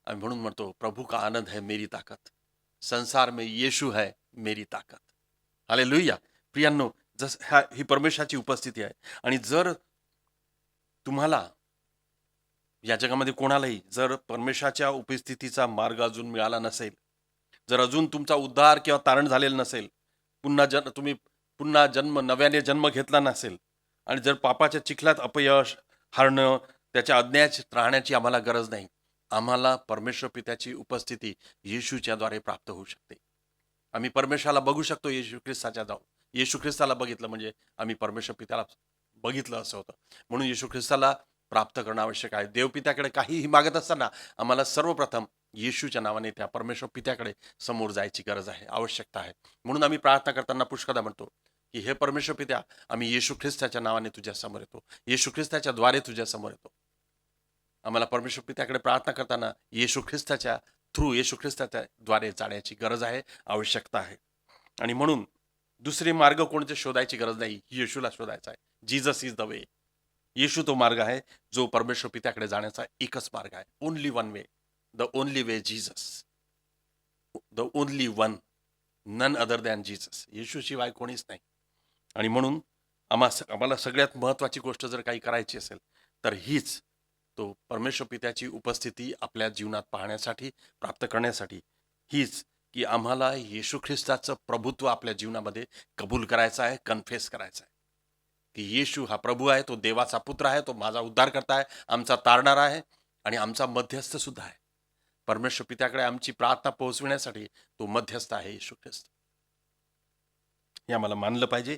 आम्ही म्हणून म्हणतो, प्रभू का आनंद है मेरी ताकत, संसार में येशू है मेरी ताकत. हालेलुया. प्रियांनो, ही परमेश्वराची उपस्थिती आहे. आणि जर तुम्हाला या जगामध्ये कोणालाही जर परमेश्वराच्या उपस्थितीचा मार्ग अजून मिळाला नसेल, जर अजून तुमचा उद्धार किंवा तारण झालेला नसेल, तुम्ही पुन्हा नव्याने जन्म घेतला नसेल, आणि जर पापाच्या चिखलात अपयश, हारणं, त्याच्या अज्ञात राहण्याची आम्हाला गरज नाही. आम्हाला परमेश्वर पित्याची उपस्थिती येशूच्याद्वारे प्राप्त होऊ शकते. आम्ही परमेश्वराला बघू शकतो येशू ख्रिस्ताच्या जाऊन. येशू ख्रिस्ताला बघितलं म्हणजे आम्ही परमेश्वर पित्याला बघितलं असं होतं. म्हणून येशू ख्रिस्ताला प्राप्त करणं आवश्यक आहे. देवपित्याकडे काहीही मागत असताना आम्हाला सर्वप्रथम येशूच्या नावाने त्या परमेश्वर पित्याकडे समोर जायची गरज आहे, आवश्यकता आहे. म्हणून आम्ही प्रार्थना करताना पुष्कळदा म्हणतो की हे परमेश्वर पित्या, आम्ही येशू ख्रिस्ताच्या नावाने तुझ्या समोर येतो, येशू ख्रिस्ताच्या द्वारे तुझ्या समोर येतो. आम्हाला परमेश्वर पित्याकडे प्रार्थना करताना येशू ख्रिस्ताच्या थ्रू, येशू ख्रिस्ताच्या द्वारे जाण्याची गरज आहे, आवश्यकता आहे. आणि म्हणून दुसरे मार्ग कोणते शोधायची गरज नाही, येशूला शोधायचा आहे. Jesus is the way. येशू तो मार्ग आहे जो परमेश्वर पित्याकडे जाण्याचा एकच मार्ग आहे. Only one way, the only way Jesus, the only one, none other than Jesus. येशूशिवाय कोणीच नाही. आणि म्हणून आम्हाला सगळ्यात महत्त्वाची गोष्ट जर काही करायची असेल तर हीच, तो परमेश्वर पित्याची उपस्थिती आपल्या जीवनात पाहण्यासाठी, प्राप्त करण्यासाठी, हीच की आम्हाला येशू ख्रिस्ताचं प्रभुत्व आपल्या जीवनामध्ये कबूल करायचं आहे, कन्फेस करायचं आहे की येशू हा प्रभू आहे, तो देवाचा पुत्र आहे, तो माझा उद्धारकर्ता आहे, आमचा तारणारा आहे आणि आमचा मध्यस्थ सुद्धा आहे. परमेश्वर पित्याकडे आमची प्रार्थना पोहोचविण्यासाठी तो मध्यस्थ आहे, येशू ख्रिस्त. हे आम्हाला मानलं पाहिजे.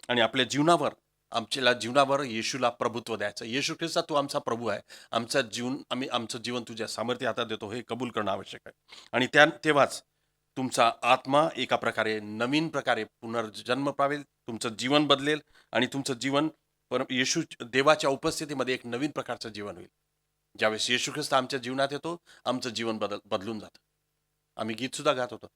आणि आपल्या जीवनावर येशूला प्रभुत्व द्यायचं. येशू ख्रिस्ता तू आमचा प्रभू आहे, आमचं जीवन तुझ्या सामर्थ्य हातात देतो, हे कबूल करणं आवश्यक आहे. आणि तेव्हाच तुमचा आत्मा एका प्रकारे नवीन प्रकारे पुनर्जन्म पावेल, तुमचं जीवन बदलेल आणि तुमचं जीवन येशू देवाच्या उपस्थितीमध्ये एक नवीन प्रकारचं जीवन होईल. ज्यावेळेस येशू ख्रिस्त आमच्या जीवनात येतो, आमचं जीवन बदलून जातं. आम्ही गीत सुद्धा गात होतो,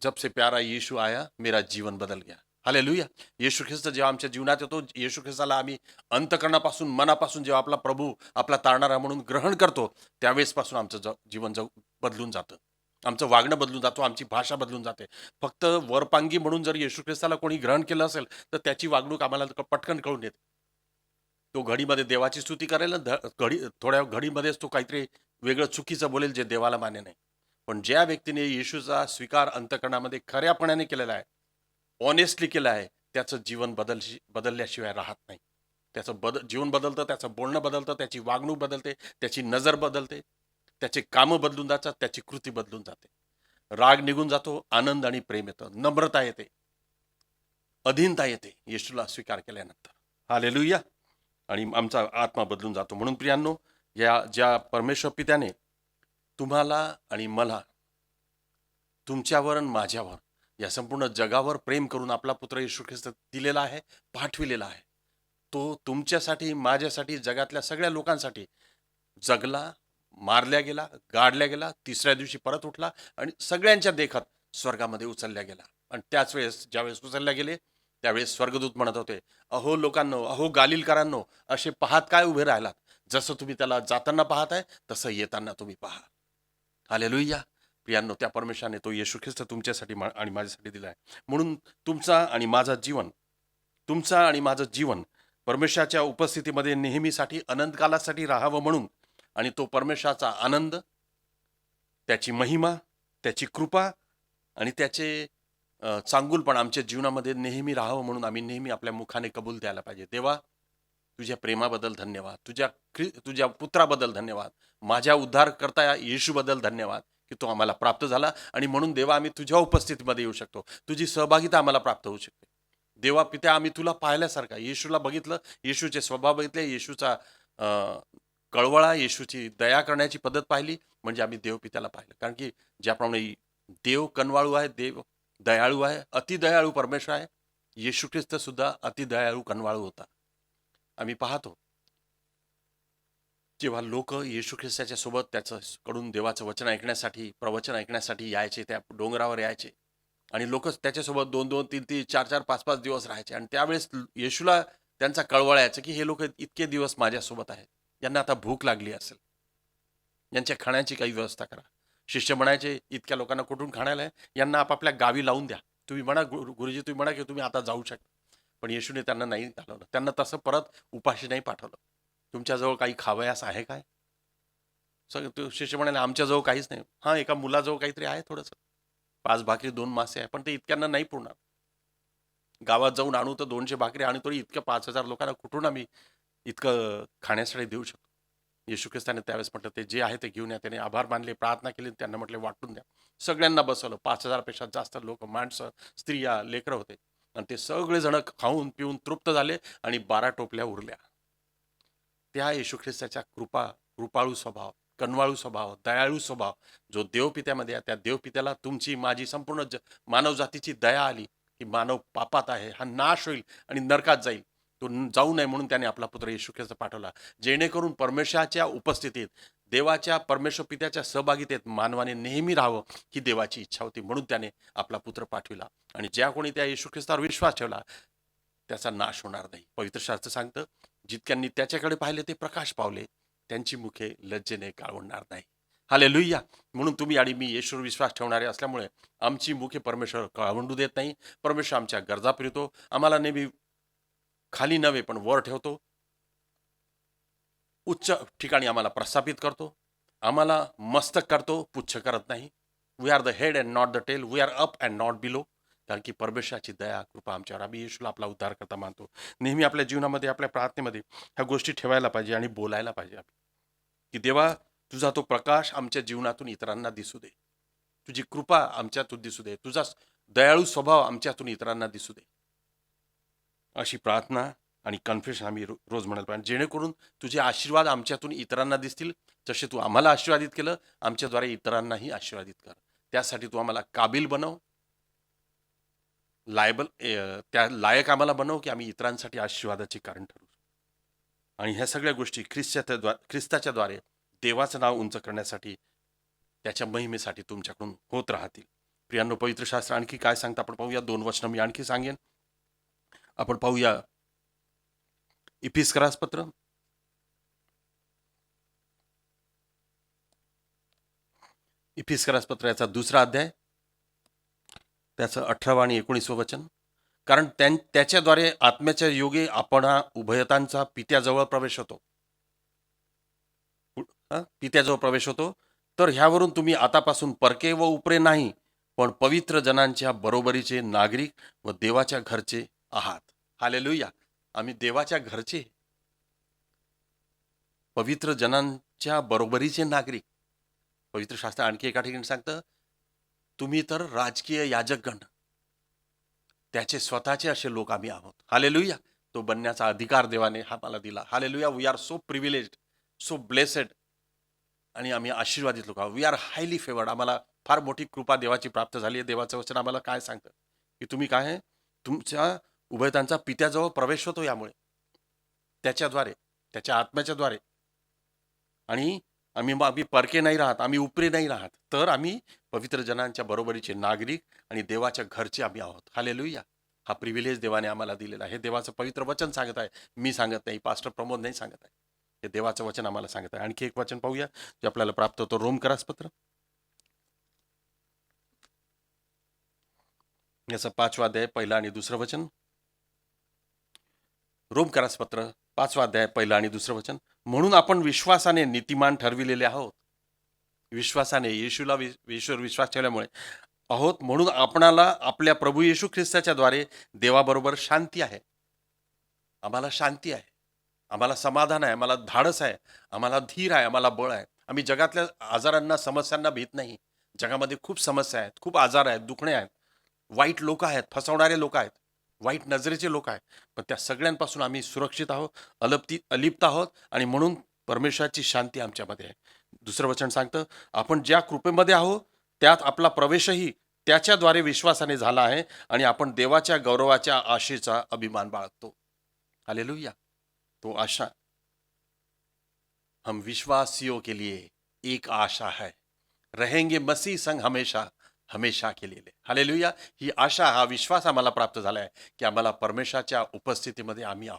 जब से प्यारा येशू आया मेरा जीवन बदल गया. हालेलुया. येशू ख्रिस्त जेव्हा आमच्या जीवनात येतो, येशू ख्रिस्ताला आम्ही अंतकरणापासून, मनापासून जेव्हा आपला प्रभू, आपला तारणारा म्हणून ग्रहण करतो, त्यावेळेसपासून आमचं जीवन बदलून जातं, आमचं वागणं बदलून जातो, आमची भाषा बदलून जाते. फक्त वरपांगी म्हणून जर येशू ख्रिस्ताला कोणी ग्रहण केलं असेल तर त्याची वागणूक आम्हाला पटकन कळून येते. तो घडीमध्ये देवाची स्तुती करेल, थोड्या घडीमध्येच तो काहीतरी वेगळं चुकीचं बोलेल जे देवाला मान्य नाही. पण ज्या व्यक्तीने येशूचा स्वीकार अंतकरणामध्ये खऱ्यापणाने केलेला आहे, ऑनेस्टली केलं आहे, त्याचं जीवन बदलल्याशिवाय राहत नाही. त्याचं जीवन बदलतं, त्याचं बोलणं बदलतं, त्याची वागणूक बदलते, त्याची नजर बदलते, त्याचे कामं बदलून जातात, त्याची कृती बदलून जाते. राग निघून जातो, आनंद आणि प्रेम येतं, नम्रता येते, अधीनता येते येशूला स्वीकार केल्यानंतर. हालेलुया. आणि आमचा आत्मा बदलून जातो. म्हणून प्रियांनो, ज्या परमेश्वर पित्याने तुम्हाला आणि मला, तुमच्यावर आणि माझ्यावर, या संपूर्ण जगावर प्रेम करून आपला पुत्र येशू ख्रिस्त दिलेला आहे, पाठविलेला आहे, तो तुमच्यासाठी, माझ्यासाठी, जगातल्या सगळ्या लोकांसाठी जगला, मारल्या गेला, गाडल्या गेला, तिसऱ्या दिवशी परत उठला आणि सगळ्यांच्या देखत स्वर्गामध्ये उचलल्या गेला. आणि त्याच वेळेस ज्यावेळेस उचलल्या गेले त्यावेळेस स्वर्गदूत म्हणत होते, अहो लोकांनो, अहो गालिलकरांनो, असे पाहत काय उभे राहिलात? जसं तुम्ही त्याला जाताना पाहताय तसं येताना तुम्ही पहा. हालेलुया. प्रियांनो, त्या परमेश्वराने तो येशू ख्रिस्त तुमच्यासाठी आणि माझ्यासाठी दिला आहे. म्हणून तुमचा आणि माझं जीवन परमेश्वराच्या उपस्थितीमध्ये नेहमीसाठी, अनंतकालासाठी राहावं म्हणून, आणि तो परमेश्वराचा आनंद, त्याची महिमा, त्याची कृपा आणि त्याचे चांगुलपण आमच्या जीवनामध्ये नेहमी राहावं म्हणून आम्ही नेहमी आपल्या मुखाने कबूल द्यायला पाहिजे. देवा, तुझ्या प्रेमाबद्दल धन्यवाद, तुझ्या पुत्राबद्दल धन्यवाद, माझ्या उद्धारकर्ता येशूबद्दल धन्यवाद की तो आम्हाला प्राप्त झाला. आणि म्हणून देवा, आम्ही तुझ्या उपस्थितीमध्ये येऊ शकतो, तुझी सहभागिता आम्हाला प्राप्त होऊ शकते. देवा पित्या, आम्ही तुला पाहिल्यासारखा येशूला बघितलं, येशूचे स्वभाव बघितले, येशूचा कळवळा, येशूची दया करण्याची पद्धत पाहिली, म्हणजे आम्ही देवपित्याला पाहिलं. कारण की ज्याप्रमाणे देव कनवाळू आहे, देव दयाळू आहे, अतिदयाळू परमेश्वर आहे, येशू ख्रिस्त सुद्धा अतिदयाळू कनवाळू होता. आम्ही पाहतो जेव्हा लोक येशू ख्रिस्ताच्या सोबत त्याचं कडून देवाचं वचन ऐकण्यासाठी, प्रवचन ऐकण्यासाठी यायचे, त्या डोंगरावर यायचे आणि लोक त्याच्यासोबत 2-2, 3-3, 4-4, 5-5 दिवस राहायचे आणि त्यावेळेस येशूला त्यांचा कळवळ यायचं की हे लोक इतके दिवस माझ्यासोबत आहेत, यांना आता भूक लागली असेल, यांच्या खाण्याची काही व्यवस्था करा. शिष्य म्हणायचे, इतक्या लोकांना कुठून खाण्याला आहे, यांना आपापल्या गावी लावून द्या. तुम्ही म्हणा गुरुजी, तुम्ही म्हणा की तुम्ही आता जाऊ शकता. पण येशूने त्यांना नाही चालवलं, त्यांना तसं परत उपाशी नाही पाठवलं. तुमच्याजवळ काही खावयास आहे काय? सगळं तो शिष्य म्हणाले, आमच्याजवळ काहीच नाही. हां, एका मुलाजवळ काहीतरी आहे थोडंसं, 5 भाकरी 2 मासे आहे, पण ते इतक्यांना नाही पुरणार. गावात जाऊन आणू तर 200 भाकरी आणि तरी इतक्या 5,000 लोकांना कुठून आम्ही इतकं खाण्यासाठी देऊ शकतो? येशू ख्रिस्ताने त्यावेळेस म्हटलं, ते जे आहे ते घेऊन या. त्याने आभार मानले, प्रार्थना केली, त्यांना म्हटले वाटून द्या. सगळ्यांना बसवलं. 5,000 पेक्षा जास्त लोक, माणसं, स्त्रिया, लेकरं होते आणि ते सगळेजण खाऊन पिऊन तृप्त झाले आणि 12 टोपल्या उरल्या. त्या येशू ख्रिस्ताच्या कृपाळू स्वभाव, कनवाळू स्वभाव, दयाळू स्वभाव जो देवपित्यामध्ये आहे, त्या देवपित्याला तुमची, माझी, संपूर्ण मानवजातीची दया आली की मानव पापात आहे, हा नाश होईल आणि नरकात जाईल. तो जाऊ नये म्हणून त्याने आपला पुत्र येशू ख्रिस्त पाठवला, जेणेकरून परमेश्वराच्या उपस्थितीत, देवाच्या परमेश्वर पित्याच्या सहभागितेत मानवाने नेहमी राहावं ही देवाची इच्छा होती. म्हणून त्याने आपला पुत्र पाठविला आणि ज्या कोणी त्या येशू ख्रिस्तावर विश्वास ठेवला त्याचा नाश होणार नाही. पवित्र शास्त्र सांगतं, जितक्यांनी त्याच्याकडे पाहिले ते प्रकाश पावले, त्यांची मुखे लज्जेने काळवणार नाही. हालेलुया. म्हणून तुम्ही आणि मी येशूवर विश्वास ठेवणारे असल्यामुळे आमची मुखे परमेश्वर काळवंडू देत नाही. परमेश्वर आमच्या गरजा पुरवतो, आम्हाला नेहमी खाली नव्हे पण वर ठेवतो, उच्च ठिकाणी आम्हाला प्रस्थापित करतो, आम्हाला मस्तक करतो, पुच्छ करत नाही. We are the head and not the tail, we are up and not below. कारण की परमेश्वराची दया कृपा आमच्यावर. आम्ही येशूला आपला उद्धारकर्ता मानतो. नेहमी आपल्या जीवनामध्ये, आपल्या प्रार्थनेमध्ये ह्या गोष्टी ठेवायला पाहिजे आणि बोलायला पाहिजे की देवा, तुझा तो प्रकाश आमच्या जीवनातून इतरांना दिसू दे, तुझी कृपा आमच्यातून दिसू दे, तुझा दयाळू स्वभाव आमच्यातून इतरांना दिसू दे. अशी प्रार्थना आणि कन्फेशन आम्ही रोज म्हणायला पाहिजे, जेणेकरून तुझे आशीर्वाद आमच्यातून इतरांना दिसतील. जसे तू आम्हाला आशीर्वादित केलं, आमच्याद्वारे इतरांनाही आशीर्वादित कर. त्यासाठी तू आम्हाला काबिल बनव, त्या लायक आम्हाला बनव की आम्ही इतरांसाठी आशीर्वादाचे कारण ठरू. आणि ह्या सगळ्या गोष्टी ख्रिस्ताच्या द्वारे देवाचं नाव उंच करण्यासाठी, त्याच्या महिमेसाठी तुमच्याकडून होत राहतील. प्रियांनो, पवित्र शास्त्र आणखी काय सांगतं आपण पाहूया. 2 वचनं मी आणखी सांगेन. आपण पाहूया इफिस्करास पत्र, इफिस्करास पत्र याचा 2रा अध्याय, त्याचं 18 आणि 19 वचन. कारण त्याच्याद्वारे आत्म्याच्या योगे आपण उभयतांचा पित्याजवळ प्रवेश होतो, पित्याजवळ प्रवेश होतो. तर ह्यावरून तुम्ही आतापासून परके व उपरे नाही, पण पवित्र जनांच्या बरोबरीचे नागरिक व देवाच्या घरचे आहात. हालेलुया. आम्ही देवाच्या घरचे, पवित्र जनांच्या बरोबरीचे नागरिक. पवित्र शास्त्र आणखी एका ठिकाणी सांगतं, तुम्ही तर राजकीय याजकगण, त्याचे स्वतःचे असे लोक आम्ही आहोत. हालेलुया. तो बनण्याचा अधिकार देवाने आम्हाला दिला. Hallelujah. We are so privileged, so blessed, आणि आम्ही आशीर्वादित लोक आहोत. We are highly favoured. आम्हाला फार मोठी कृपा देवाची प्राप्त झाली आहे. देवाचं वचन आम्हाला काय सांगतं की तुम्ही काय आहे, तुमच्या उभयतांचा पित्याजवळ प्रवेश होतो यामुळे, त्याच्याद्वारे, त्याच्या आत्म्याच्याद्वारे. आणि आम्ही परके नाही राहत, आम्ही उपरे नाही राहत, तर आम्ही पवित्र जनांच्या बरोबरीचे नागरिक आणि देवाच्या घरचे आम्ही आहोत. हालेलुया. हा प्रिव्हिलेज देवाने आम्हाला दिलेला आहे. हे देवाचं पवित्र वचन सांगत आहे, मी सांगत नाही, पास्टर प्रमोद नाही सांगत आहे, हे देवाचं वचन आम्हाला सांगत आहे. आणखी एक वचन पाहूया जे आपल्याला प्राप्त होतं. रोमकरास पत्र याचं 5वा अध्याय, 1 आणि 2 वचन. रोमकरास पत्र 5वा अध्याय, 1 आणि 2 वचन. म्हणून आपण विश्वासाने नीतिमान ठरविलेले आहोत. विश्वासाने, येशूला येशूवर विश्वास ठेवल्यामुळे आहोत. म्हणून आपणाला आपल्या प्रभू येशू ख्रिस्ताच्या द्वारे देवाबरोबर शांती आहे. आम्हाला शांती आहे, आम्हाला समाधान आहे, आम्हाला धाडस आहे, आम्हाला धीर आहे, आम्हाला बळ आहे. आम्ही जगातल्या आजारांना, समस्यांना भीत नाही. जगामध्ये खूप समस्या आहेत, खूप आजार आहेत, दुखणे आहेत, वाईट लोक आहेत, फसवणारे लोक आहेत, वाईट नजरेचे लोक आहेत. पण त्या सगळ्यांपासून आम्ही सुरक्षित आहोत, अलिप्त आहोत, आणि म्हणून परमेश्वराची शांती आमच्यामध्ये आहे. 2 वचन सांगतं, आपण ज्या कृपेमध्ये आहोत त्यात आपला प्रवेशही त्याच्याद्वारे विश्वासाने झाला आहे आणि आपण देवाच्या गौरवाच्या आशेचा अभिमान बाळगतो. हालेलुया. तो आशा, हम विश्वासियों के लिए एक आशा है, रहेंगे मसीह संग हमेशा हमेशा के लिए. हालेलुया. ही आशा, हा विश्वास आम्हाला प्राप्त झाला आहे की आम्हाला परमेश्वराच्या उपस्थितीमध्ये आम्ही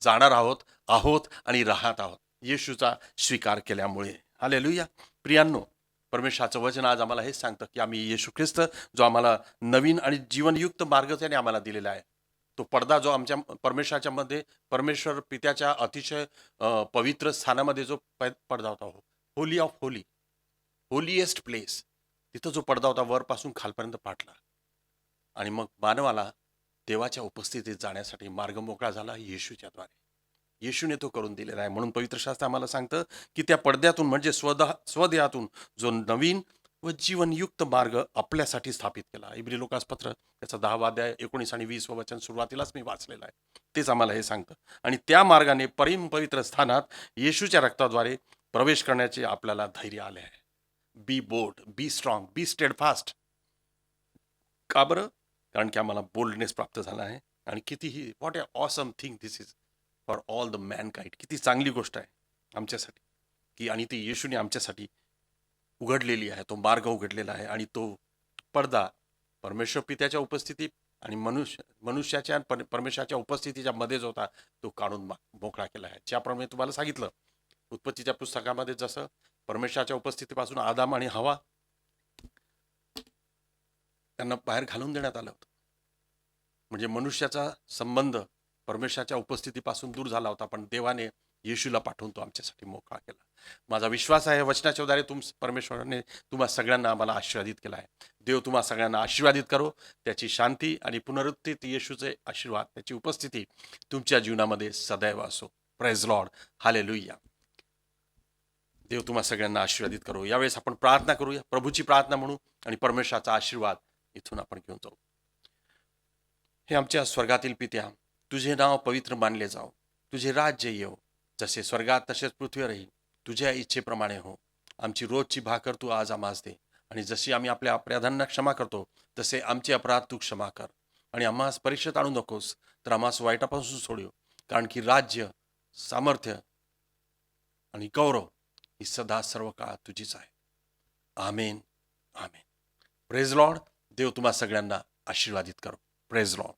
जाणार आहोत आणि राहत आहोत येशूचा स्वीकार केल्यामुळे. हालेलुया. प्रियांनो, परमेश्वराचं वचन आज आम्हाला हेच सांगतं की आम्ही येशू ख्रिस्त, जो आम्हाला नवीन आणि जीवनयुक्त मार्ग त्याने आम्हाला दिलेला आहे, तो पडदा जो आमच्या परमेश्वराच्या मध्ये, परमेश्वर पित्याच्या अतिशय पवित्र स्थानामध्ये जो पडदा होता, Holy of Holy, holiest place, तिथं जो पडदा होता वरपासून खालपर्यंत फाटला आणि मग मानवाला देवाच्या उपस्थितीत जाण्यासाठी मार्ग मोकळा झाला येशूच्याद्वारे. येशूने तो करून दिलेला आहे. म्हणून पवित्र शास्त्र आम्हाला सांगतं की त्या पडद्यातून म्हणजे स्वदेहातून जो नवीन व जीवनयुक्त मार्ग आपल्यासाठी स्थापित केला. इब्री लोकासपत्र त्याचा 10वा अध्याय 19 आणि 20 वचन सुरुवातीलाच मी वाचलेलं आहे. तेच आम्हाला हे सांगतं. आणि त्या मार्गाने पवित्र स्थानात येशूच्या रक्ताद्वारे प्रवेश करण्याचे आपल्याला धैर्य आले आहे. Be bold, be strong, be steadfast. का बरं? कारण की आम्हाला बोल्डनेस प्राप्त झाला आहे. आणि कितीही, what a awesome thing this is for all the Mankind. किती चांगली गोष्ट आहे आमच्यासाठी की, आणि ती येशूने आमच्यासाठी उघडलेली आहे. तो मार्ग उघडलेला आहे आणि तो पडदा परमेश्वर पित्याच्या उपस्थितीत आणि मनुष्याच्या परमेश्वराच्या उपस्थितीच्या मध्येच होता, तो काढून मोकळा केला आहे. ज्याप्रमाणे तुम्हाला सांगितलं उत्पत्तीच्या पुस्तकामध्ये, जसं परमेश्वराच्या उपस्थितीपासून आदाम आणि हवा त्यांना बाहेर घालून देण्यात आलं होतं. म्हणजे मनुष्याचा संबंध परमेश्वराच्या उपस्थितीपासून दूर झाला होता, पण देवाने येशूला पाठवून तो आमच्यासाठी मोकळा केला. माझा विश्वास आहे वचनाच्या द्वारे परमेश्वराने तुम्हा सगळ्यांना आम्हाला आशीर्वादित केला आहे. देव तुम्हा सगळ्यांना आशीर्वादित करो. त्याची शांती आणि पुनरुत्थित येशूचे आशीर्वाद, त्याची उपस्थिती तुमच्या जीवनामध्ये सदैव असो. Praise lord. हालेलुया. देव तुम्हा सगळ्यांना आशीर्वादित करो. यावेळेस आपण प्रार्थना करूया, प्रभूची प्रार्थना म्हणू आणि परमेश्वराचा आशीर्वाद इथून आपण घेऊन जाऊ. हे आमच्या स्वर्गातील पित्या, तुझे नाव पवित्र मानले जाओ, तुझे राज्य येऊ, जसे स्वर्गात तसेच पृथ्वीवरही तुझ्या इच्छेप्रमाणे हो. आमची रोजची भाकर तू आज आम्हास दे, आणि जशी आम्ही आपल्या अपराधांना क्षमा करतो तसे आमचे अपराध तू क्षमा कर. आणि आम्हास परीक्षेत आणू नकोस, तर आम्हास वाईटापासून सोडव, कारण की राज्य, सामर्थ्य आणि गौरव ही सदा सर्व काळ तुझीच आहे. आमेन. आमेन. Praise Lord. देव तुम्हा सगळ्यांना आशीर्वादित करो. Praise Lord.